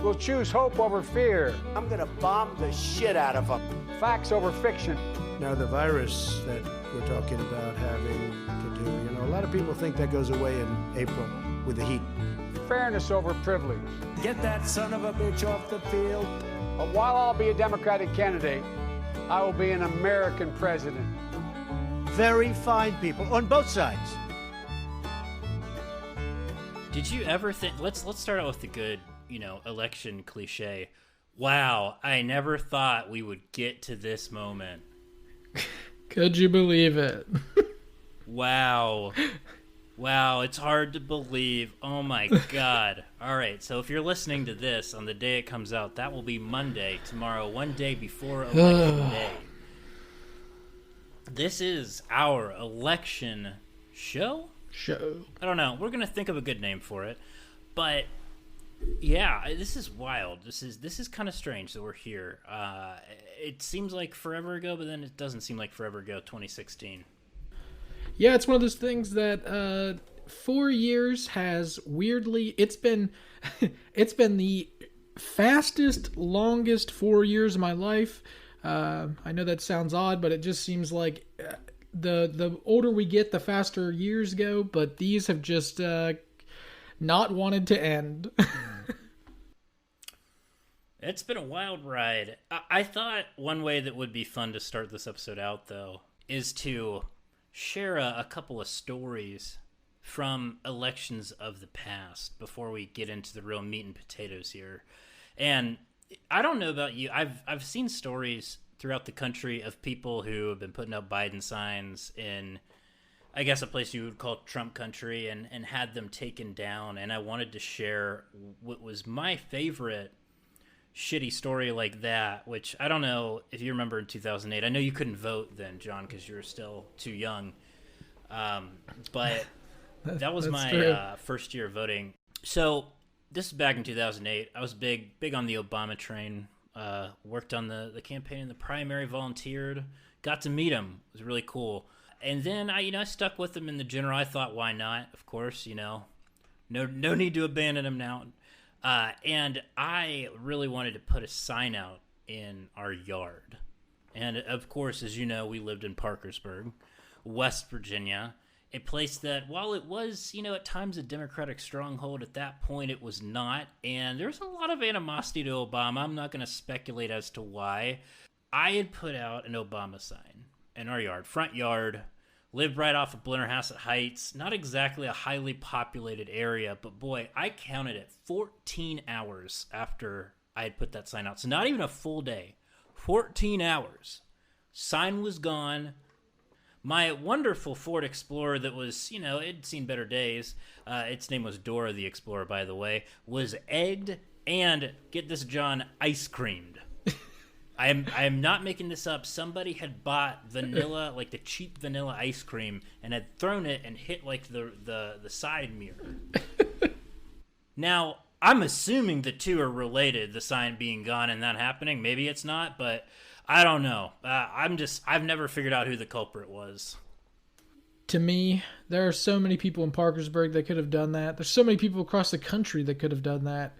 We'll choose hope over fear. I'm gonna bomb the shit out of them. Facts over fiction. Now, the virus that we're talking about having to do, a lot of people think that goes away in April with the heat. Fairness over privilege. Get that son of a bitch off the field. But while I'll be a Democratic candidate, I will be an American president. Very fine people on both sides. Did you ever think, let's start out with the good, election cliche. Wow, I never thought we would get to this moment. Could you believe it? Wow. Wow, it's hard to believe. Oh my God. All right, so if you're listening to this on the day it comes out, that will be Monday, tomorrow, one day before Election Day. This is our election show? I don't know. We're going to think of a good name for it. But yeah, this is wild. This is kind of strange that we're here. It seems like forever ago, but then it doesn't seem like forever ago, 2016. Yeah, it's one of those things that 4 years has weirdly, it's been the fastest, longest 4 years of my life. I know that sounds odd, but it just seems like the older we get, the faster years go, but these have just not wanted to end. It's been a wild ride. I thought one way that would be fun to start this episode out, though, is to share a couple of stories from elections of the past before we get into the real meat and potatoes here. And I don't know about you. I've seen stories throughout the country of people who have been putting up Biden signs in, I guess, a place you would call Trump country and had them taken down. And I wanted to share what was my favorite shitty story like that, which I don't know if you remember in 2008. I know you couldn't vote then, John, because you were still too young. But that was my first year of voting. So this is back in 2008. I was big on the Obama train. Worked on the campaign in the primary, volunteered, got to meet him. It was really cool. And then I stuck with him in the general. I thought, why not? Of course, no need to abandon him now. And I really wanted to put a sign out in our yard. And of course, as you know, we lived in Parkersburg, West Virginia, a place that, while it was, at times a Democratic stronghold, at that point it was not. And there's a lot of animosity to Obama. I'm not going to speculate as to why. I had put out an Obama sign in our yard, front yard, lived right off of Blennerhassett Heights. Not exactly a highly populated area, but boy, I counted it 14 hours after I had put that sign out. So not even a full day, 14 hours. Sign was gone. My wonderful Ford Explorer that was, it'd seen better days, its name was Dora the Explorer, by the way, was egged and, get this, John, ice creamed. I am not making this up. Somebody had bought vanilla, like the cheap vanilla ice cream, and had thrown it and hit like the side mirror. Now, I'm assuming the two are related, the sign being gone and that happening. Maybe it's not, but I don't know. I've never figured out who the culprit was. To me, there are so many people in Parkersburg that could have done that. There's so many people across the country that could have done that.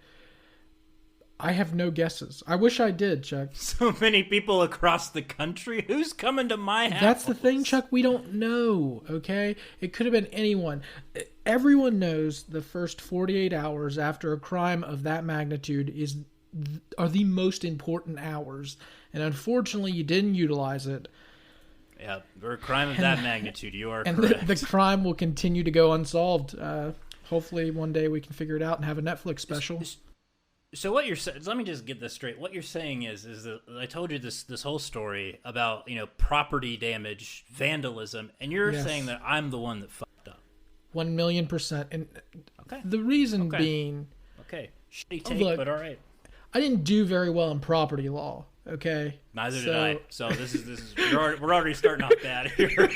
I have no guesses. I wish I did, Chuck. So many people across the country? Who's coming to my house? That's the thing, Chuck. We don't know, okay? It could have been anyone. Everyone knows the first 48 hours after a crime of that magnitude are the most important hours. And unfortunately, you didn't utilize it. Yeah, for a crime of that magnitude, you are and correct. The crime will continue to go unsolved. Hopefully, one day we can figure it out and have a Netflix special. So what you're saying, let me just get this straight. What you're saying is that I told you this whole story about, property damage, vandalism, and you're saying that I'm the one that fucked up. 1,000,000%. And okay. The reason being... Okay. Shitty take, look, but all right. I didn't do very well in property law, okay? Neither did I. So this is we're already starting off bad here.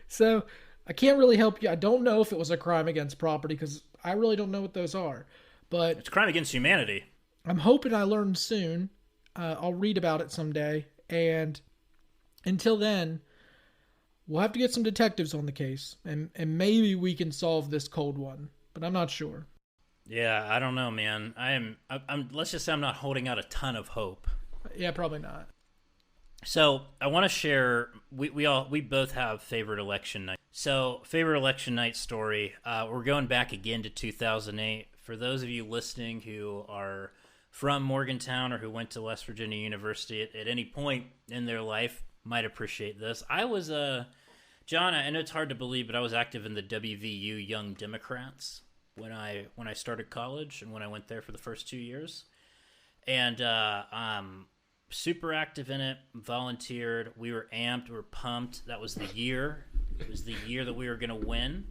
So I can't really help you. I don't know if it was a crime against property because I really don't know what those are. But it's a crime against humanity. I'm hoping I learn soon. I'll read about it someday. And until then, we'll have to get some detectives on the case. And maybe we can solve this cold one. But I'm not sure. Yeah, I don't know, man. I'm. Let's just say I'm not holding out a ton of hope. Yeah, probably not. So I want to share. We both have favorite election night. So favorite election night story. We're going back again to 2008. For those of you listening who are from Morgantown or who went to West Virginia University at any point in their life, might appreciate this. I was John. I know it's hard to believe, but I was active in the WVU Young Democrats when I started college and when I went there for the first 2 years, and super active in it, volunteered. We were amped, we were pumped. That was the year. It was the year that we were going to win.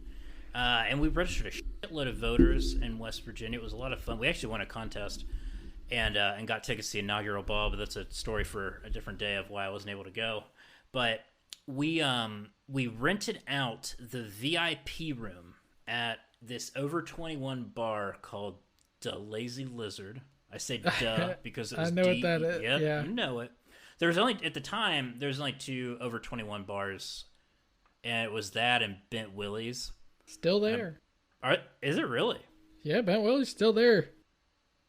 And we registered a shitload of voters in West Virginia. It was a lot of fun. We actually won a contest and got tickets to the inaugural ball, but that's a story for a different day of why I wasn't able to go. But we rented out the VIP room at this over 21 bar called the Lazy Lizard. I say duh because it was I know what that is. Yep, Yeah. you know it. There was only, at the time, there was only 2 over 21 bars, and it was that and Bent Willie's. Still there. Is it really? Yeah, Bent Willie's still there.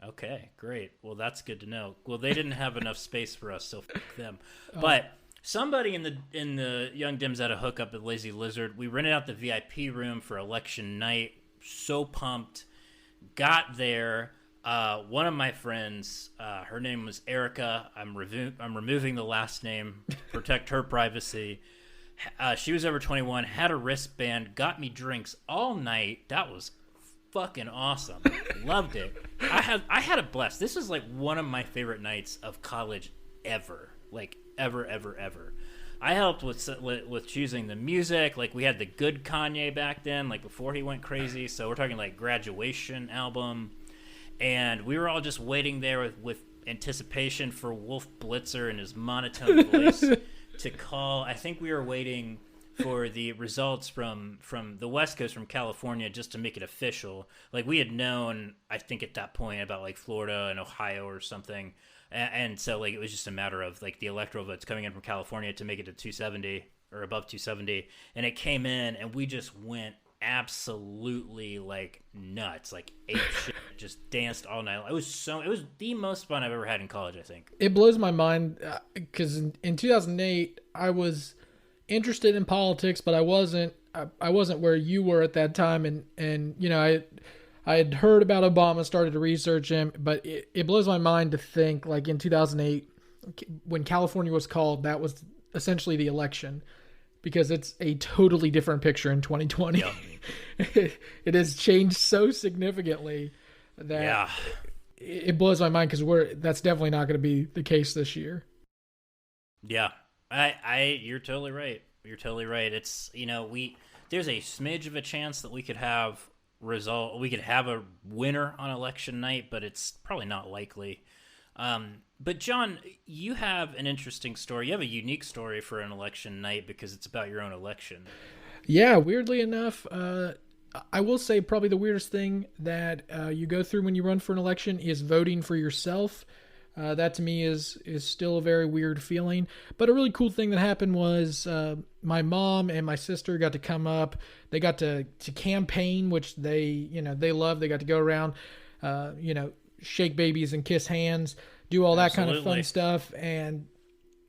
Okay, great. Well, that's good to know. Well, they didn't have enough space for us, so fuck them. But somebody in the Young Dems had a hookup at Lazy Lizard. We rented out the VIP room for election night. So pumped. Got there. One of my friends, her name was Erica. I'm removing the last name to protect her privacy. She was over 21, had a wristband, got me drinks all night. That was fucking awesome. Loved it. I had a blast. This is like one of my favorite nights of college ever. Like ever. I helped with choosing the music. Like we had the good Kanye back then, like before he went crazy. So we're talking like Graduation album. And we were all just waiting there with anticipation for Wolf Blitzer and his monotone voice to call. I think we were waiting for the results from the West Coast, from California, just to make it official. Like we had known, I think at that point, about like Florida and Ohio or something. And so like it was just a matter of like the electoral votes coming in from California to make it to 270 or above 270. And it came in and we just went absolutely like nuts, like ate shit, just danced all night. It was the most fun I've ever had in college, I think. It blows my mind because in 2008 I was interested in politics, but I wasn't where you were at that time, and you know I had heard about Obama, started to research him, but it blows my mind to think like in 2008 when California was called, that was essentially the election. Because it's a totally different picture in 2020. Yep. It has changed so significantly that it blows my mind because that's definitely not going to be the case this year. Yeah, you're totally right. You're totally right. It's, you know, there's a smidge of a chance that we could have a winner on election night, but it's probably not likely. But John, you have an interesting story. You have a unique story for an election night because it's about your own election. Yeah, weirdly enough, I will say probably the weirdest thing that you go through when you run for an election is voting for yourself. That to me is still a very weird feeling. But a really cool thing that happened was my mom and my sister got to come up. They got to campaign, which they love. They got to go around, shake babies and kiss hands, do all that kind of fun stuff. And,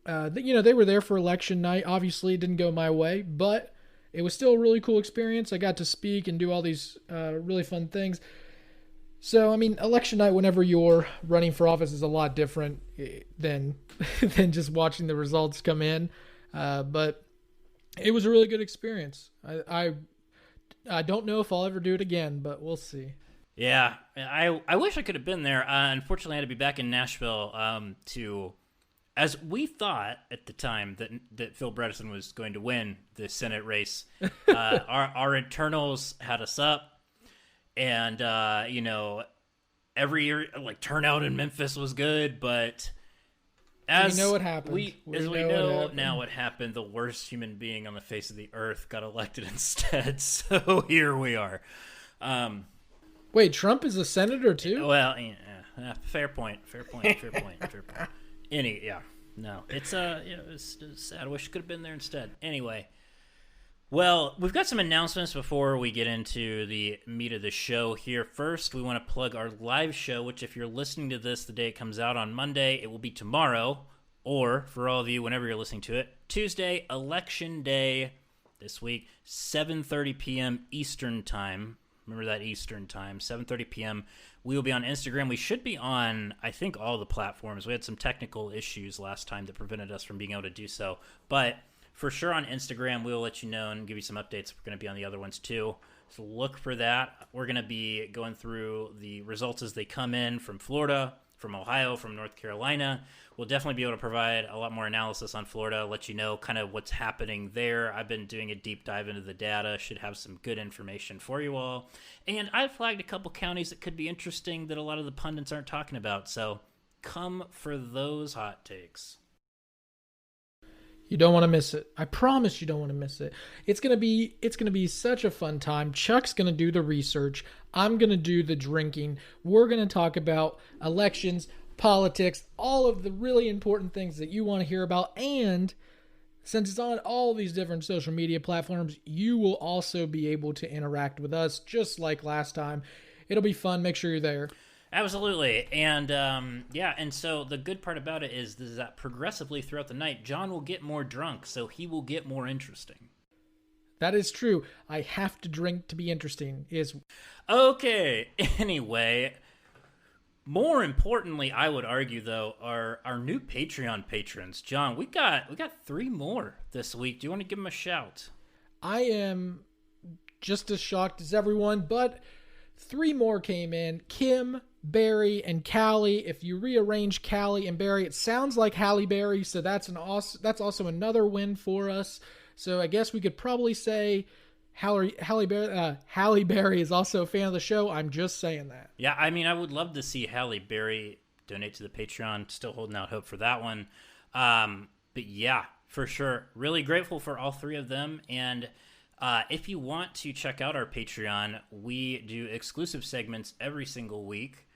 they were there for election night. Obviously, it didn't go my way, but it was still a really cool experience. I got to speak and do all these really fun things. So, I mean, election night, whenever you're running for office, is a lot different than just watching the results come in. But it was a really good experience. I don't know if I'll ever do it again, but we'll see. Yeah, I wish I could have been there. Unfortunately, I had to be back in Nashville as we thought at the time that Phil Bredesen was going to win the Senate race. Our internals had us up, and every year like turnout in Memphis was good, but as we know what happened. We know now what happened. The worst human being on the face of the earth got elected instead. So here we are. Wait, Trump is a senator too? Well, yeah, fair point. No, it's sad. I wish I could have been there instead. Anyway, Well, we've got some announcements before we get into the meat of the show here. First, we want to plug our live show, which if you're listening to this the day it comes out on Monday, it will be tomorrow, or for all of you, whenever you're listening to it, Tuesday, Election Day this week, 7:30 p.m. Eastern Time. Remember that Eastern Time, 7:30 p.m. We will be on Instagram. We should be on, I think, all the platforms. We had some technical issues last time that prevented us from being able to do so, but for sure on Instagram, we will let you know and give you some updates. We're going to be on the other ones too. So look for that. We're going to be going through the results as they come in from Florida, from Ohio, from North Carolina. We'll definitely be able to provide a lot more analysis on Florida, let you know kind of what's happening there. I've been doing a deep dive into the data. Should have some good information for you all. And I've flagged a couple counties that could be interesting that a lot of the pundits aren't talking about. So come for those hot takes. You don't want to miss it. I promise you don't want to miss it. It's gonna be such a fun time. Chuck's gonna do the research. I'm gonna do the drinking. We're gonna talk about elections, politics, all of the really important things that you want to hear about. And since it's on all these different social media platforms, you will also be able to interact with us just like last time. It'll be fun. Make sure you're there. Absolutely. And and so the good part about it is that progressively throughout the night, John will get more drunk, so he will get more interesting. That is true. I have to drink to be interesting. Okay. Anyway, more importantly, I would argue though, are our new Patreon patrons. John, we got 3 more this week. Do you want to give them a shout? I am just as shocked as everyone, but 3 more came in. Kim, Barry, and Callie. If you rearrange Callie and Barry, it sounds like Halle Berry, so that's also another win for us. So I guess we could probably say Halle Berry is also a fan of the show. I'm just saying that. Yeah, I mean, I would love to see Halle Berry donate to the Patreon. Still holding out hope for that one. But yeah, for sure. Really grateful for all 3 of them. And if you want to check out our Patreon, we do exclusive segments every single week.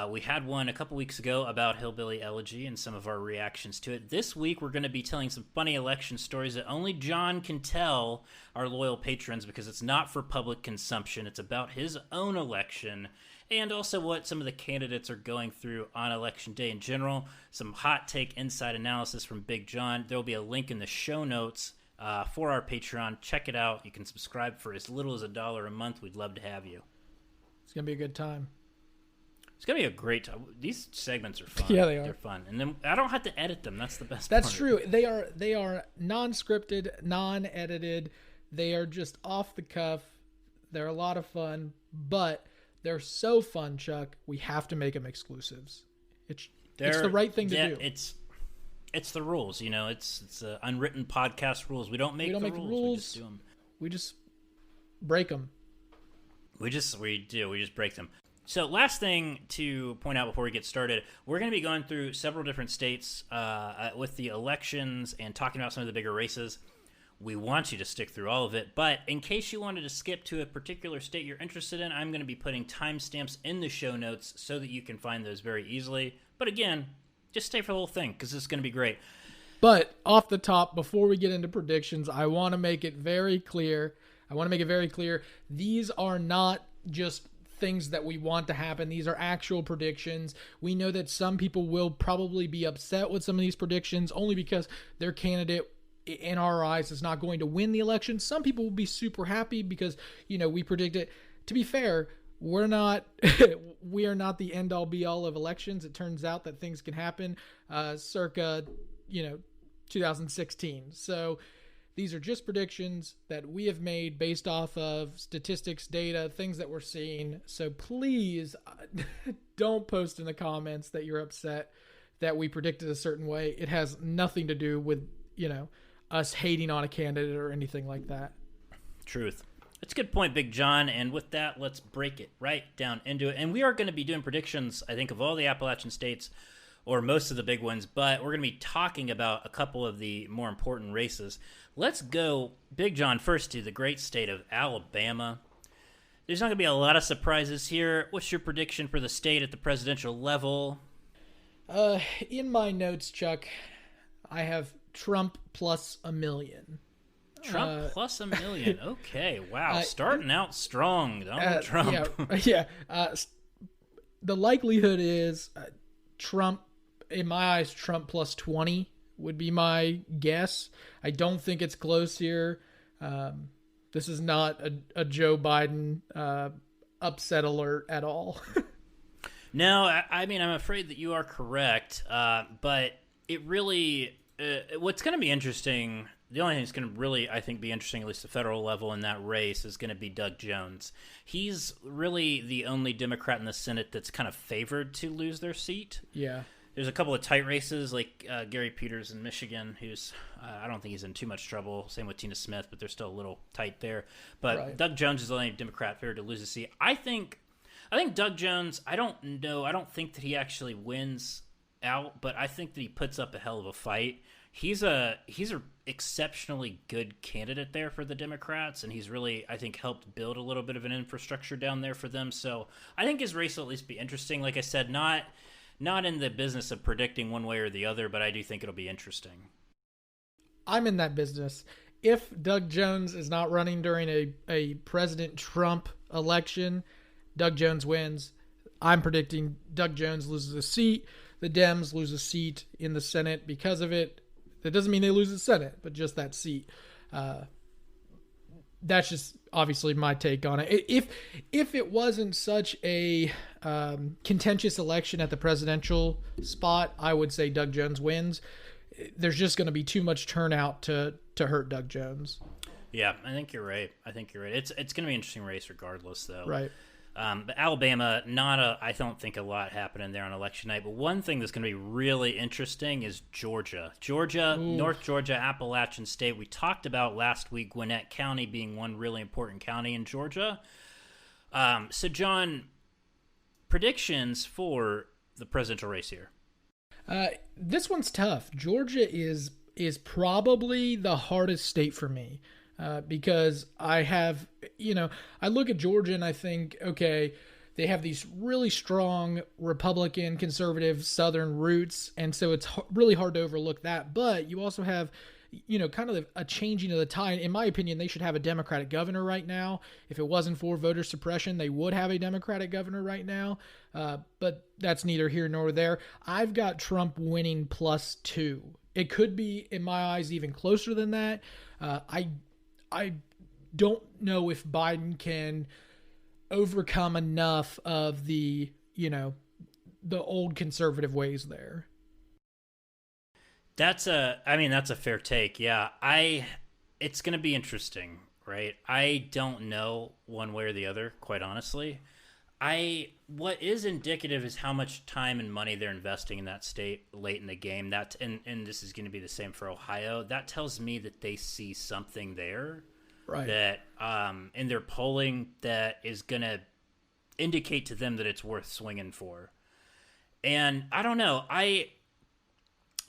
We had one a couple weeks ago about Hillbilly Elegy and some of our reactions to it. This week, we're going to be telling some funny election stories that only John can tell our loyal patrons because it's not for public consumption. It's about his own election and also what some of the candidates are going through on Election Day in general. Some hot take inside analysis from Big John. There will be a link in the show notes for our Patreon. Check it out. You can subscribe for as little as $1 a month. We'd love to have you. It's going to be a good time. It's going to be a great time. These segments are fun. Yeah, they are. They're fun. And then I don't have to edit them. That's the best That's part. true. They are non-scripted, non-edited. They are just off the cuff. They're a lot of fun, but they're so fun, Chuck. We have to make them exclusives. It's the right thing to do. It's the rules, you know. It's unwritten podcast rules. We don't make the rules. We just do them. We just break them. We just break them. So last thing to point out before we get started, we're going to be going through several different states with the elections and talking about some of the bigger races. We want you to stick through all of it, but in case you wanted to skip to a particular state you're interested in, I'm going to be putting timestamps in the show notes so that you can find those very easily. But again, just stay for the whole thing because this is going to be great. But off the top, before we get into predictions, I want to make it very clear. These are not just things that we want to happen. These are actual predictions. We know that some people will probably be upset with some of these predictions only because their candidate, in our eyes, is not going to win the election. Some people will be super happy because, we predict it. To be fair, we are not the end all be all of elections. It turns out that things can happen circa 2016. So these are just predictions that we have made based off of statistics, data, things that we're seeing. So please don't post in the comments that you're upset that we predicted a certain way. It has nothing to do with, us hating on a candidate or anything like that. Truth. That's a good point, Big John. And with that, let's break it right down into it. And we are going to be doing predictions, I think, of all the Appalachian states, or most of the big ones, but we're going to be talking about a couple of the more important races. Let's go, Big John, first to the great state of Alabama. There's not going to be a lot of surprises here. What's your prediction for the state at the presidential level? In my notes, Chuck, I have Trump plus 1 million. Trump plus $1 million. Okay, wow, starting out strong, Donald Trump. The likelihood is Trump, in my eyes, Trump plus 20 would be my guess. I don't think it's close here. This is not a Joe Biden upset alert at all. No, I mean, I'm afraid that you are correct, but it really, what's going to be interesting, the only thing that's going to really, I think, be interesting, at least the federal level in that race, is going to be Doug Jones. He's really the only Democrat in the Senate that's kind of favored to lose their seat. Yeah. There's a couple of tight races, like Gary Peters in Michigan, who's, I don't think he's in too much trouble. Same with Tina Smith, but they're still a little tight there. But right. Doug Jones is the only Democrat favored to lose a seat. I think Doug Jones, I don't think that he actually wins out, but I think that he puts up a hell of a fight. He's a exceptionally good candidate there for the Democrats, and he's really, I think, helped build a little bit of an infrastructure down there for them. So I think his race will at least be interesting. Like I said, not in the business of predicting one way or the other, but I do think it'll be interesting. I'm in that business. If Doug Jones is not running during a President Trump election, Doug Jones wins. I'm predicting Doug Jones loses a seat. The Dems lose a seat in the Senate because of it. That doesn't mean they lose the Senate, but just that seat. That's just obviously my take on it. If it wasn't such a contentious election at the presidential spot, I would say Doug Jones wins. There's just going to be too much turnout to hurt Doug Jones. Yeah, I think you're right. It's going to be an interesting race regardless, though. Right. But Alabama, I don't think a lot happening there on election night. But one thing that's going to be really interesting is Georgia. North Georgia, Appalachian State. We talked about last week Gwinnett County being one really important county in Georgia. So, John, predictions for the presidential race here? This one's tough. Georgia is probably the hardest state for me. Because I have, I look at Georgia and I think, okay, they have these really strong Republican, conservative, Southern roots, and so it's really hard to overlook that. But you also have, kind of a changing of the tide. In my opinion, they should have a Democratic governor right now. If it wasn't for voter suppression, they would have a Democratic governor right now. But that's neither here nor there. I've got Trump winning +2. It could be, in my eyes, even closer than that. I don't know if Biden can overcome enough of the old conservative ways there. That's a fair take. Yeah. It's going to be interesting, right? I don't know one way or the other, quite honestly. What is indicative is how much time and money they're investing in that state late in the game. And this is going to be the same for Ohio. That tells me that they see something there, right? That in their polling that is going to indicate to them that it's worth swinging for. And I don't know. I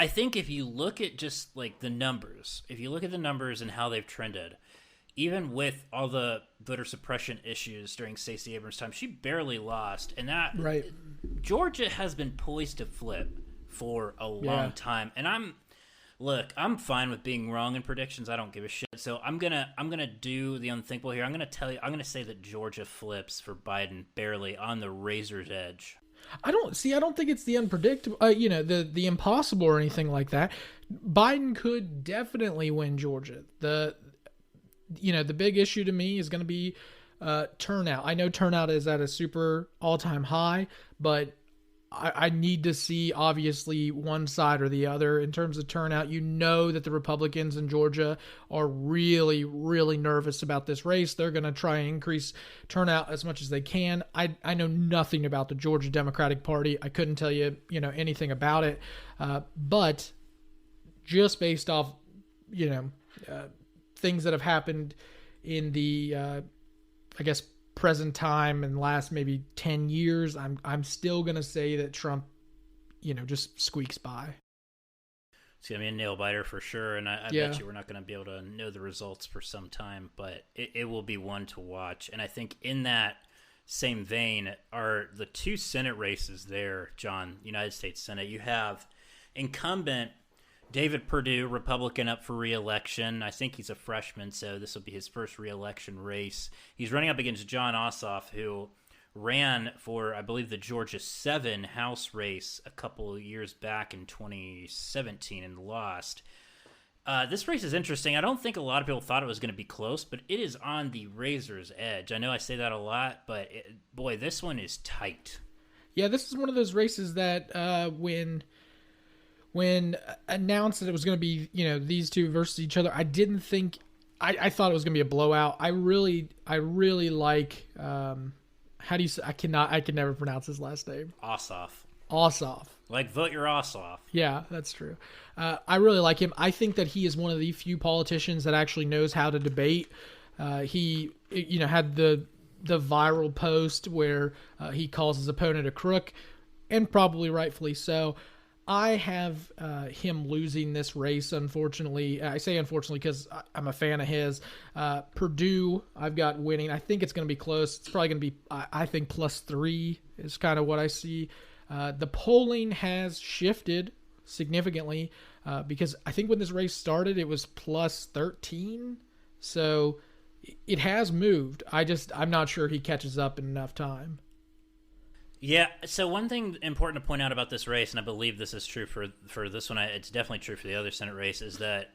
think if you look at just like the numbers, and how they've trended, even with all the voter suppression issues during Stacey Abrams' time, she barely lost. And that right. Georgia has been poised to flip for a long time. And I'm fine with being wrong in predictions. I don't give a shit. So I'm gonna do the unthinkable here. I'm gonna say that Georgia flips for Biden barely on the razor's edge. I don't think it's the unpredictable, the impossible or anything like that. Biden could definitely win Georgia. The big issue to me is going to be turnout. I know turnout is at a super all-time high, but I need to see, obviously, one side or the other in terms of turnout. That the Republicans in Georgia are really, really nervous about this race. They're going to try and increase turnout as much as they can. I know nothing about the Georgia Democratic Party. I couldn't tell you, anything about it. But just based off, things that have happened in the, present time and last maybe 10 years, I'm still going to say that Trump, just squeaks by. It's going to be a nail biter for sure. And I bet you we're not going to be able to know the results for some time, but it will be one to watch. And I think in that same vein are the two Senate races there, John, United States Senate. You have incumbent David Perdue, Republican, up for re-election. I think he's a freshman, so this will be his first re-election race. He's running up against John Ossoff, who ran for, I believe, the Georgia 7 House race a couple of years back in 2017 and lost. This race is interesting. I don't think a lot of people thought it was going to be close, but it is on the razor's edge. I know I say that a lot, but boy, this one is tight. Yeah, this is one of those races that when announced that it was going to be, these two versus each other, I didn't think I thought it was going to be a blowout. I really like how do you say, I can never pronounce his last name. Ossoff. Like vote your ass off. Yeah, that's true. I really like him. I think that he is one of the few politicians that actually knows how to debate. He had the viral post where he calls his opponent a crook, and probably rightfully so. I have him losing this race, unfortunately. I say unfortunately because I'm a fan of his. Purdue, I've got winning. I think it's going to be close. It's probably going to be, I think, +3 is kind of what I see. The polling has shifted significantly because I think when this race started, it was +13. So it has moved. I'm not sure he catches up in enough time. Yeah, so one thing important to point out about this race, and I believe this is true for this one, it's definitely true for the other Senate race, is that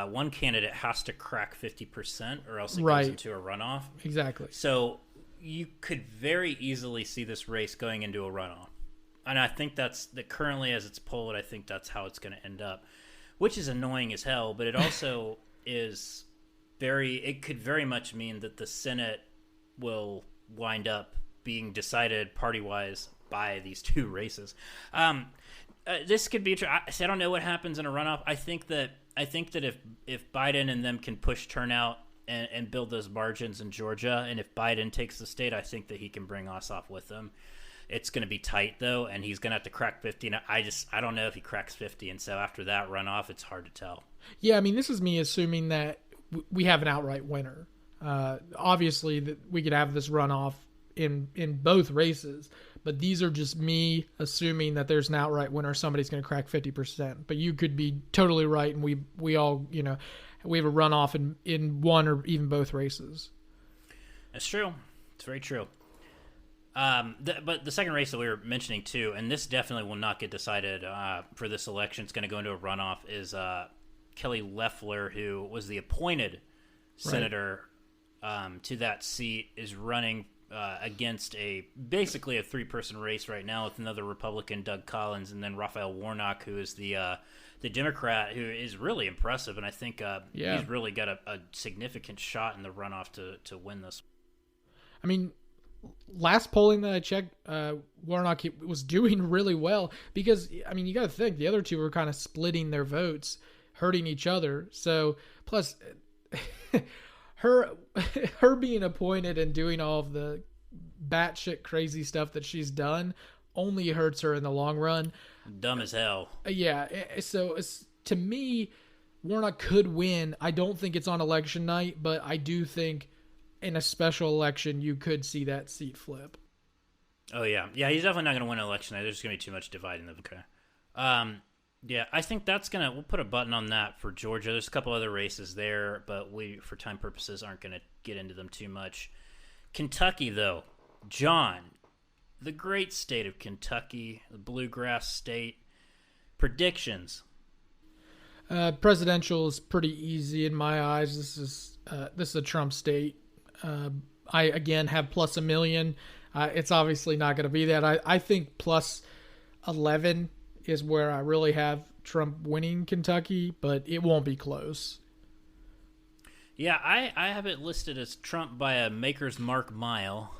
one candidate has to crack 50% or else it goes into a runoff. Exactly. So you could very easily see this race going into a runoff. And I think that currently as it's polled, I think that's how it's going to end up, which is annoying as hell, but it also it could very much mean that the Senate will wind up being decided party-wise by these two races. This could be. I don't know what happens in a runoff. I think that if Biden and them can push turnout and build those margins in Georgia, and if Biden takes the state, I think that he can bring Ossoff with him. It's going to be tight though, and he's going to have to crack 50. And I don't know if he cracks 50, and so after that runoff, it's hard to tell. Yeah, I mean, this is me assuming that we have an outright winner. Obviously, that we could have this runoff in both races, but these are just me assuming that there's an outright winner. Somebody's going to crack 50%, but you could be totally right, and we all we have a runoff in one or even both races. That's true. It's very true. But the second race that we were mentioning too, and this definitely will not get decided for this election, it's going to go into a runoff, is Kelly Loeffler, who was the appointed senator to that seat, is running against basically a 3-person race right now with another Republican, Doug Collins, and then Raphael Warnock, who is the Democrat, who is really impressive, and I think he's really got a significant shot in the runoff to win this. I mean, last polling that I checked, Warnock was doing really well because, I mean, you got to think the other two were kind of splitting their votes, hurting each other. So, plus, her being appointed and doing all of the batshit crazy stuff that she's done only hurts her in the long run. Dumb as hell. Yeah. So to me, Warnock could win. I don't think it's on election night, but I do think in a special election you could see that seat flip. Oh yeah. Yeah, he's definitely not going to win an election night. There's just going to be too much dividing them. Okay. Yeah, I think we'll put a button on that for Georgia. There's a couple other races there, but we, for time purposes, aren't going to get into them too much. Kentucky, though. John, the great state of Kentucky, the bluegrass state. Predictions. Presidential is pretty easy in my eyes. This is a Trump state. I, again, have +1,000,000. It's obviously not going to be that. I think +11 is where I really have Trump winning Kentucky, but it won't be close. Yeah, I have it listed as Trump by a maker's mark mile.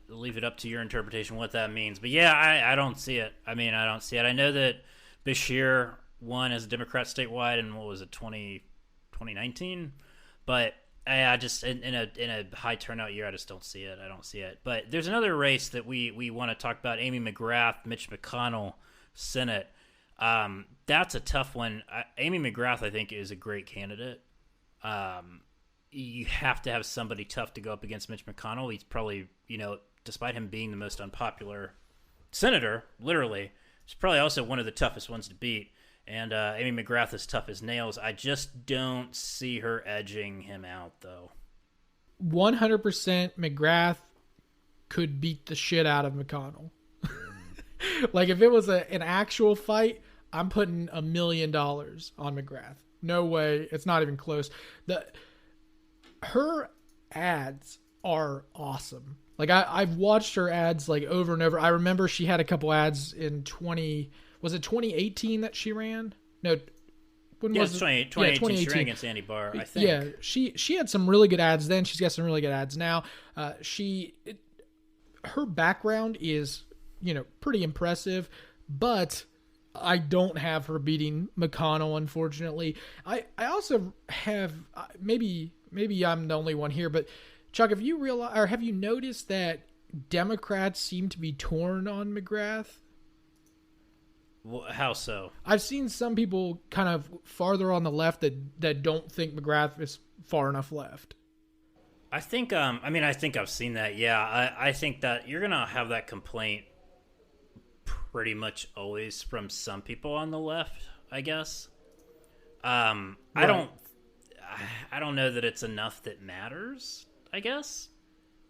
Leave it up to your interpretation what that means. But yeah, I don't see it. I don't see it. I know that Bashir won as a Democrat statewide in, 2019? But I just in a high turnout year, I just don't see it. I don't see it. But there's another race that we want to talk about: Amy McGrath, Mitch McConnell, Senate. That's a tough one. Amy McGrath, I think, is a great candidate. You have to have somebody tough to go up against Mitch McConnell. He's probably, despite him being the most unpopular senator, literally, She's probably also one of the toughest ones to beat. And Amy McGrath is tough as nails. I just don't see her edging him out, though. 100% McGrath could beat the shit out of McConnell. Like, if it was an actual fight, I'm putting $1 million on McGrath. No way. It's not even close. Her ads are awesome. Like, I've watched her ads like over and over. I remember she had a couple ads in 2018 that she ran? No, when was it? 2018. She ran against Andy Barr, I think. Yeah, she had some really good ads then. She's got some really good ads now. Her background is, pretty impressive, but I don't have her beating McConnell, unfortunately. I also have, maybe I'm the only one here, but Chuck, have you noticed that Democrats seem to be torn on McGrath? Well, how so? I've seen some people kind of farther on the left that don't think McGrath is far enough left. I think, I think I've seen that, yeah. I think that you're going to have that complaint pretty much always from some people on the left, I guess. Right. I don't know that it's enough that matters, I guess.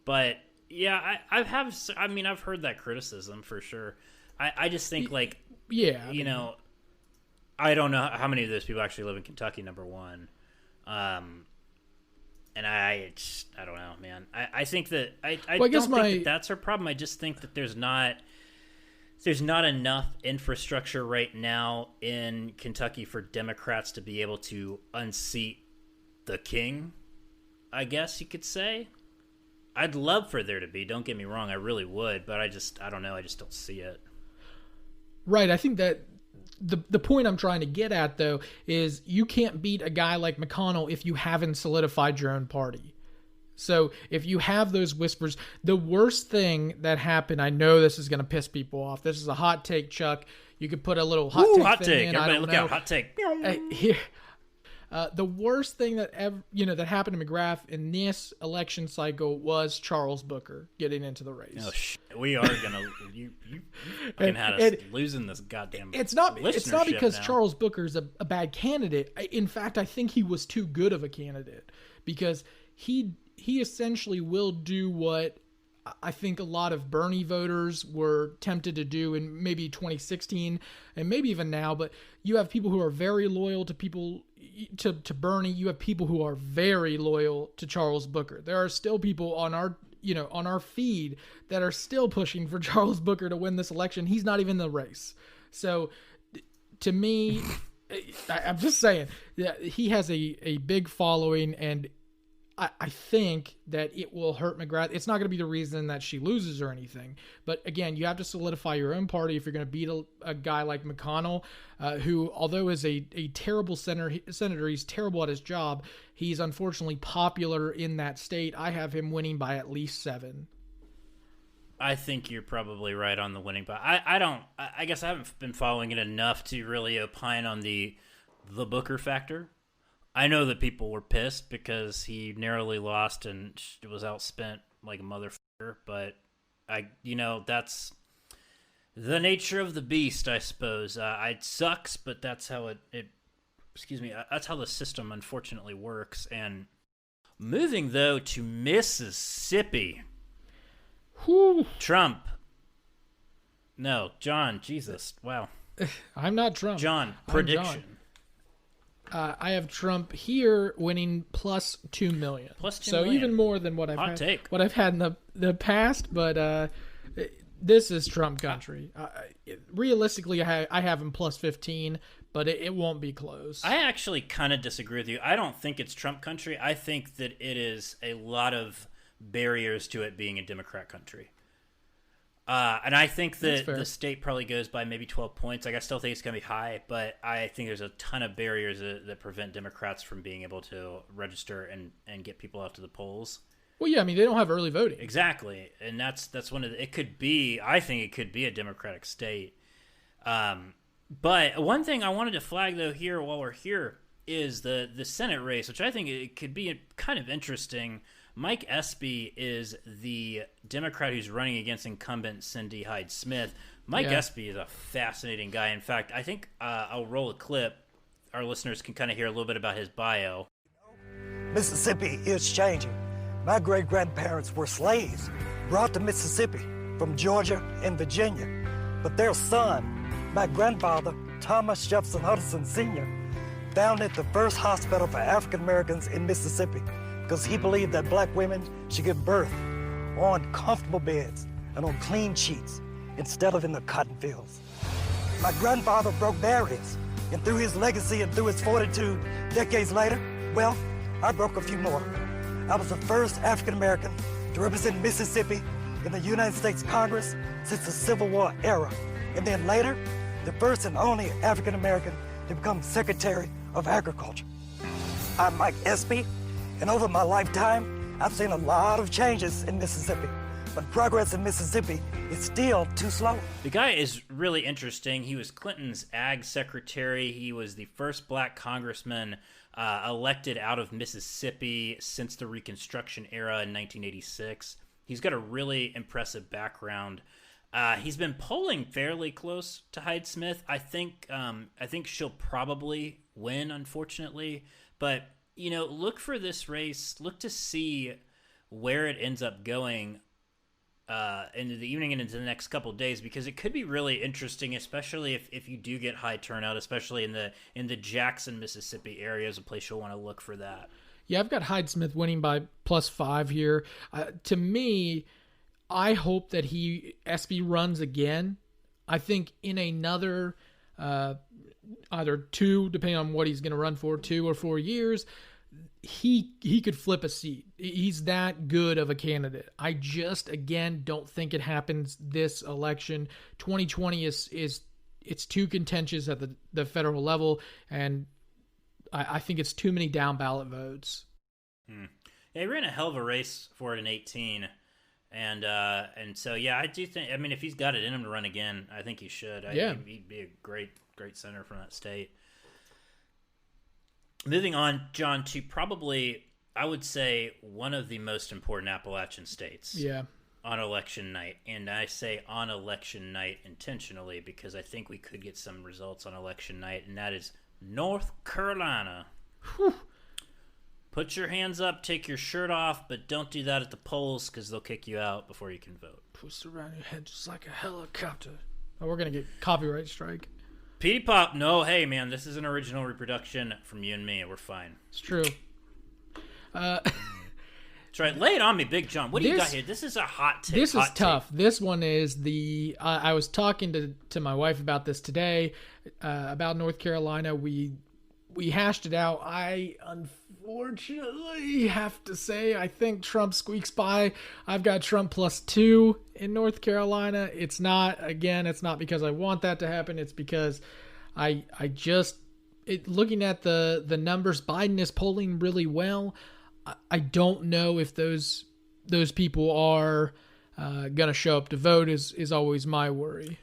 But, yeah, I've heard that criticism for sure. I just think, like, yeah, I don't know how many of those people actually live in Kentucky, number one. And I don't know, man. I think that I don't think that that's her problem. I just think that there's not enough infrastructure right now in Kentucky for Democrats to be able to unseat the king, I guess you could say. I'd love for there to be, don't get me wrong, I really would, but I don't know, I just don't see it. Right, I think that the point I'm trying to get at, though, is you can't beat a guy like McConnell if you haven't solidified your own party. So if you have those whispers, the worst thing that happened, I know this is going to piss people off. This is a hot take, Chuck. You could put a little hot take hot thing take. in. Everybody look out, hot take. The worst thing that that happened to McGrath in this election cycle was Charles Booker getting into the race. Oh, we are gonna you fucking had us losing this goddamn. It's not because now. Charles Booker's a bad candidate. In fact, I think he was too good of a candidate because he essentially will do what I think a lot of Bernie voters were tempted to do in maybe 2016 and maybe even now. But you have people who are very loyal to to Bernie. You have people who are very loyal to Charles Booker. There are still people on our feed that are still pushing for Charles Booker to win this election. He's not even in the race. So to me, I'm just saying that he has a big following, and I think that it will hurt McGrath. It's not going to be the reason that she loses or anything. But again, you have to solidify your own party if you're going to beat a guy like McConnell, who, although is a terrible senator, he's terrible at his job. He's unfortunately popular in that state. I have him winning by at least 7. I think you're probably right on the winning, but I guess I haven't been following it enough to really opine on the Booker factor. I know that people were pissed because he narrowly lost and was outspent like a motherfucker, but that's the nature of the beast, I suppose. It sucks, but that's how that's how the system unfortunately works. And moving though to Mississippi. Whew. Trump. No, John, Jesus. Wow. I'm not Trump. John, prediction. John. I have Trump here winning plus 2 million. Plus 2 so million. Even more than what I've had in the past. But this is Trump country. Realistically, I have him plus 15, but it won't be close. I actually kind of disagree with you. I don't think it's Trump country. I think that it is a lot of barriers to it being a Democrat country. And I think that the state probably goes by maybe 12 points. Like, I still think it's going to be high, but I think there's a ton of barriers that prevent Democrats from being able to register and get people out to the polls. Well, yeah, I mean, they don't have early voting. Exactly. And that's one of it could be, I think it could be a Democratic state. But one thing I wanted to flag, though, here while we're here is the Senate race, which I think it could be kind of interesting Mike Espy is the Democrat who's running against incumbent Cindy Hyde-Smith. Mike Espy is a fascinating guy. In fact, I think I'll roll a clip. Our listeners can kind of hear a little bit about his bio. Mississippi is changing. My great-grandparents were slaves brought to Mississippi from Georgia and Virginia. But their son, my grandfather, Thomas Jefferson Hudson Sr., founded the first hospital for African Americans in Mississippi because he believed that black women should give birth on comfortable beds and on clean sheets instead of in the cotton fields. My grandfather broke barriers, and through his legacy and through his fortitude decades later, well, I broke a few more. I was the first African American to represent Mississippi in the United States Congress since the Civil War era, and then later, the first and only African American to become Secretary of Agriculture. I'm Mike Espy, and over my lifetime, I've seen a lot of changes in Mississippi, but progress in Mississippi is still too slow. The guy is really interesting. He was Clinton's ag secretary. He was the first black congressman elected out of Mississippi since the Reconstruction era in 1986. He's got a really impressive background. He's been polling fairly close to Hyde-Smith. I think she'll probably win, unfortunately. But, you know, look for this race. Look to see where it ends up going into the evening and into the next couple of days, because it could be really interesting, especially if you do get high turnout, especially in the Jackson, Mississippi area is a place you'll want to look for that. Yeah, I've got Hyde-Smith winning by +5 here. To me, I hope that Espy runs again. I think in another either 2, depending on what he's going to run for, 2 or 4 years, he could flip a seat. He's that good of a candidate. I just, again, don't think it happens this election. 2020 it's too contentious at the federal level, and I think it's too many down ballot votes. Yeah, he ran a hell of a race for it in 2018. And so, yeah, I do think, I mean, if he's got it in him to run again, I think he should. He'd be a great senator from that state. Moving on, John, to probably, I would say, one of the most important Appalachian states on election night. And I say on election night intentionally because I think we could get some results on election night, and that is North Carolina. Whew. Put your hands up, take your shirt off, but don't do that at the polls because they'll kick you out before you can vote. Twist around your head just like a helicopter. Oh, we're going to get copyright strike. Petey Pop, no, hey, man, this is an original reproduction from you and me. We're fine. It's true. That's right. Lay it on me, Big John. What do you got here? This is a hot take. This is tough. This one is I was talking to my wife about this today, about North Carolina. We hashed it out. I unfortunately have to say I think Trump squeaks by. I've got Trump +2 in North Carolina. It's not because I want that to happen. It's because looking at the numbers, Biden is polling really well. I don't know if those people are going to show up to vote is always my worry.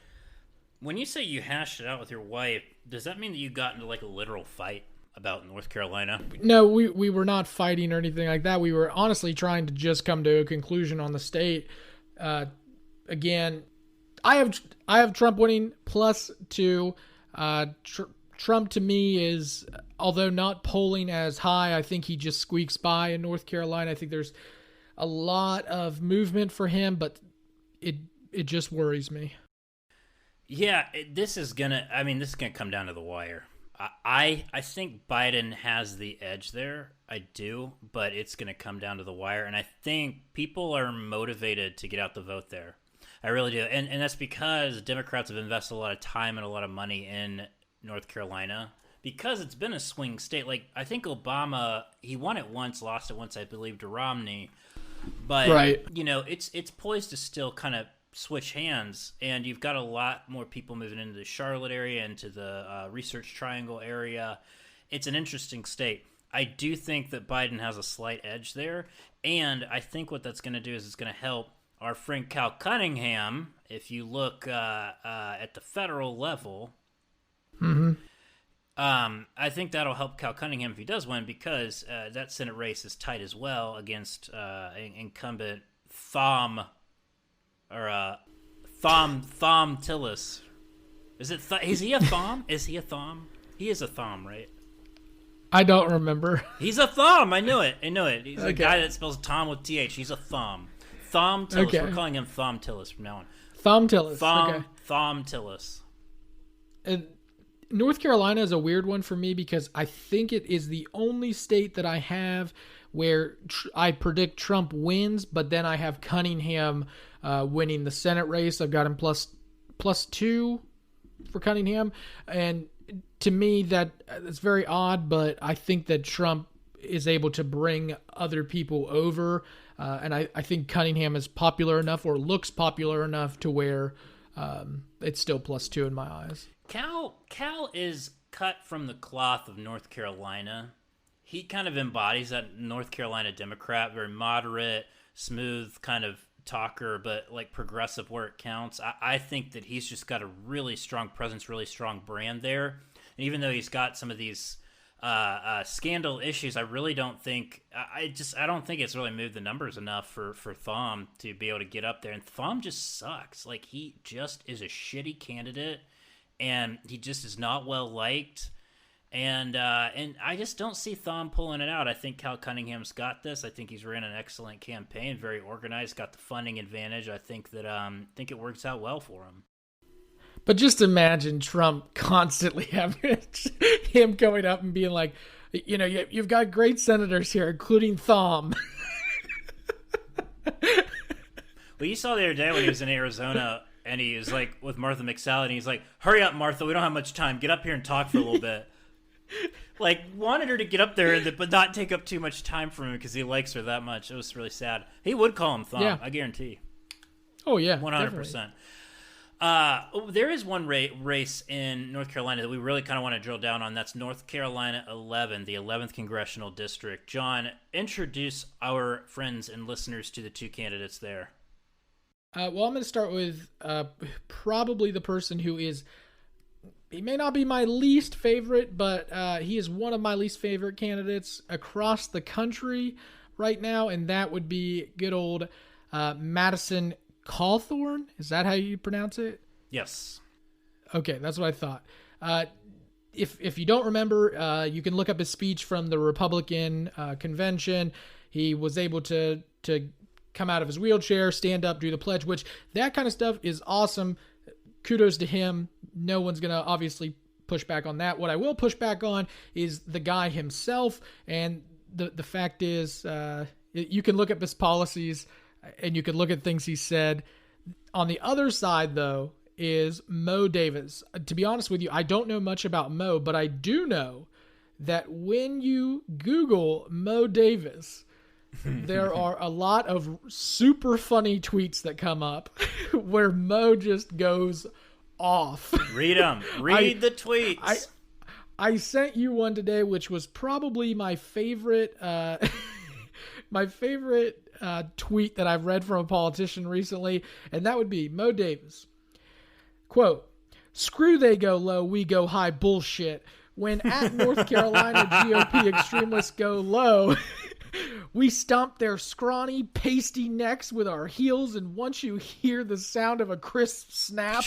When you say you hashed it out with your wife, does that mean that you got into like a literal fight about North Carolina? No, we were not fighting or anything like that. We were honestly trying to just come to a conclusion on the state. Again, I have Trump winning +2. Trump to me is, although not polling as high, I think he just squeaks by in North Carolina. I think there's a lot of movement for him, but it just worries me. Yeah, this is gonna come down to the wire. I think Biden has the edge there. I do, but it's going to come down to the wire. And I think people are motivated to get out the vote there. I really do. And that's because Democrats have invested a lot of time and a lot of money in North Carolina because it's been a swing state. Like, I think Obama, he won it once, lost it once, I believe, to Romney. But, right. You know, it's poised to still kind of switch hands, and you've got a lot more people moving into the Charlotte area, into the Research Triangle area. It's an interesting state. I do think that Biden has a slight edge there, and I think what that's going to do is it's going to help our friend Cal Cunningham. If you look at the federal level, I think that'll help Cal Cunningham if he does win, because that Senate race is tight as well against incumbent Thom Tillis. Is he a Thom? Is he a Thom? He is a Thom, right? I don't remember. He's a Thom. I knew it. He's a guy that spells Tom with TH. He's a Thom. Thom Tillis. Okay. We're calling him Thom Tillis from now on. Thom Tillis. Okay. Thom Tillis. North Carolina is a weird one for me because I think it is the only state that I have where I predict Trump wins, but then I have Cunningham winning the Senate race. I've got him +2 for Cunningham, and to me that's very odd, but I think that Trump is able to bring other people over, and I think Cunningham is popular enough or looks popular enough to where it's still +2 in my eyes. Cal is cut from the cloth of North Carolina. He kind of embodies that North Carolina Democrat, very moderate, smooth kind of talker, but like progressive where it counts. I think that he's just got a really strong presence, really strong brand there. And even though he's got some of these scandal issues, I really don't think I don't think it's really moved the numbers enough for Thom to be able to get up there. And Thom just sucks. Like, he just is a shitty candidate. And he just is not well liked, and I just don't see Thom pulling it out. I think Cal Cunningham's got this. I think he's ran an excellent campaign, very organized, got the funding advantage. I think that it works out well for him. But just imagine Trump constantly having him going up and being like, you've got great senators here, including Thom. Well, you saw the other day when he was in Arizona. And he is like with Martha McSally, and he's like, "Hurry up, Martha! We don't have much time. Get up here and talk for a little bit." Like, wanted her to get up there, but not take up too much time from him because he likes her that much. It was really sad. He would call him Thom, yeah. I guarantee. Oh yeah, 100%. There is one race in North Carolina that we really kind of want to drill down on. That's North Carolina 11, the 11th congressional district. John, introduce our friends and listeners to the two candidates there. Well, I'm going to start with probably the person who is, he may not be my least favorite, but he is one of my least favorite candidates across the country right now, and that would be good old Madison Cawthorn. Is that how you pronounce it? Yes. Okay, that's what I thought. If you don't remember, you can look up his speech from the Republican convention. He was able to come out of his wheelchair, stand up, do the pledge, which that kind of stuff is awesome. Kudos to him. No one's going to obviously push back on that. What I will push back on is the guy himself. And the fact is, you can look at his policies and you can look at things he said. On the other side, though, is Mo Davis. To be honest with you, I don't know much about Mo, but I do know that when you Google Mo Davis, there are a lot of super funny tweets that come up where Mo just goes off. Read them. Read the tweets. I sent you one today, which was probably my favorite tweet that I've read from a politician recently, and that would be Mo Davis. Quote, "Screw they go low, we go high bullshit. When at North Carolina GOP extremists go low, we stomp their scrawny, pasty necks with our heels, and once you hear the sound of a crisp snap,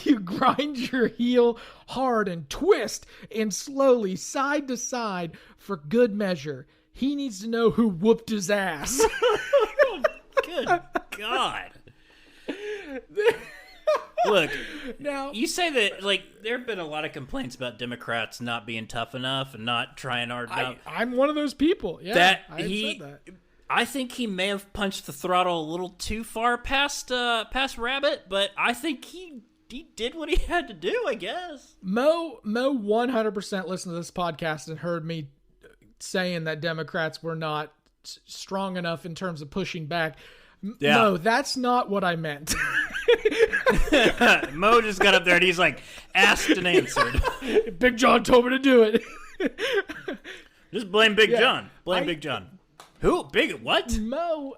you grind your heel hard and twist and slowly side to side for good measure. He needs to know who whooped his ass." Good God. Look, now you say that, like, there have been a lot of complaints about Democrats not being tough enough and not trying hard enough. I'm one of those people. Yeah, I think he may have punched the throttle a little too far past Rabbit, but I think he did what he had to do, I guess. Mo 100% listened to this podcast and heard me saying that Democrats were not strong enough in terms of pushing back. Yeah. No, that's not what I meant. Mo just got up there and he's like, asked and answered. Big John told me to do it. Just blame Big John. Big John. Who? Big what? Mo,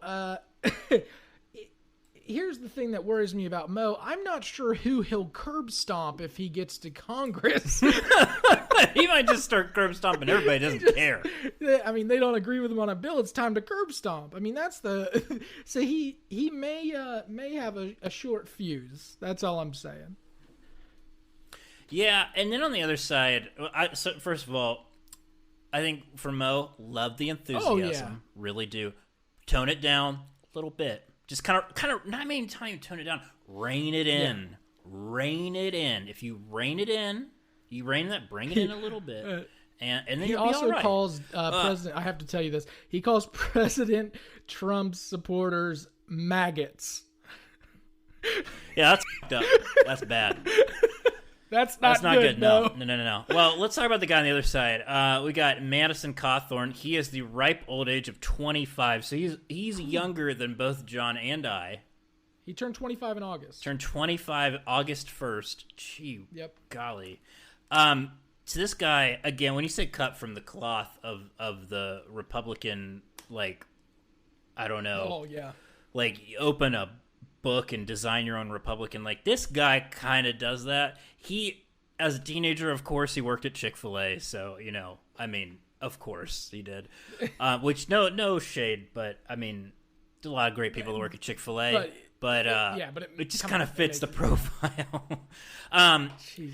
here's the thing that worries me about Mo. I'm not sure who he'll curb stomp if he gets to Congress. He might just start curb stomping everybody. Doesn't care. I mean, they don't agree with him on a bill. It's time to curb stomp. I mean, that's the. So he may have a short fuse. That's all I'm saying. Yeah, and then on the other side, so first of all, I think for Mo, love the enthusiasm. Oh, yeah. Really do. Tone it down a little bit. Just kind of, not even tone it down. Rein it in. Yeah. Rein it in. If you rein it in, bring it in a little bit. And then He you'll be also all right. calls President. I have to tell you this. He calls President Trump's supporters maggots. Yeah, that's fucked up. That's bad. That's That's not good. No. No. Well, let's talk about the guy on the other side. We got Madison Cawthorn. He is the ripe old age of 25, so he's younger than both John and I. He turned 25 in August. Turned 25 August 1st. Gee, Yep. golly. So this guy, again, when you say cut from the cloth of the Republican, like, I don't know. Oh, yeah. Like, you open a book and design your own Republican. Like, this guy kind of does that. He, as a teenager, of course, he worked at Chick-fil-A, so, I mean, of course he did. Which, no shade, but, I mean, there's a lot of great people that work at Chick-fil-A, but it just kind of fits the profile.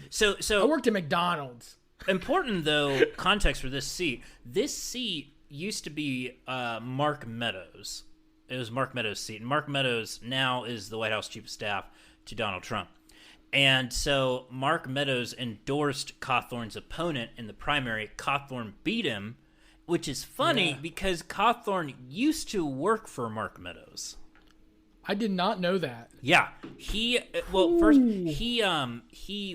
So I worked at McDonald's. Important, though, context for this seat. This seat used to be Mark Meadows. It was Mark Meadows' seat. And Mark Meadows now is the White House Chief of Staff to Donald Trump. And so Mark Meadows endorsed Cawthorn's opponent in the primary. Cawthorn beat him, which is funny because Cawthorn used to work for Mark Meadows. I did not know that. Yeah, he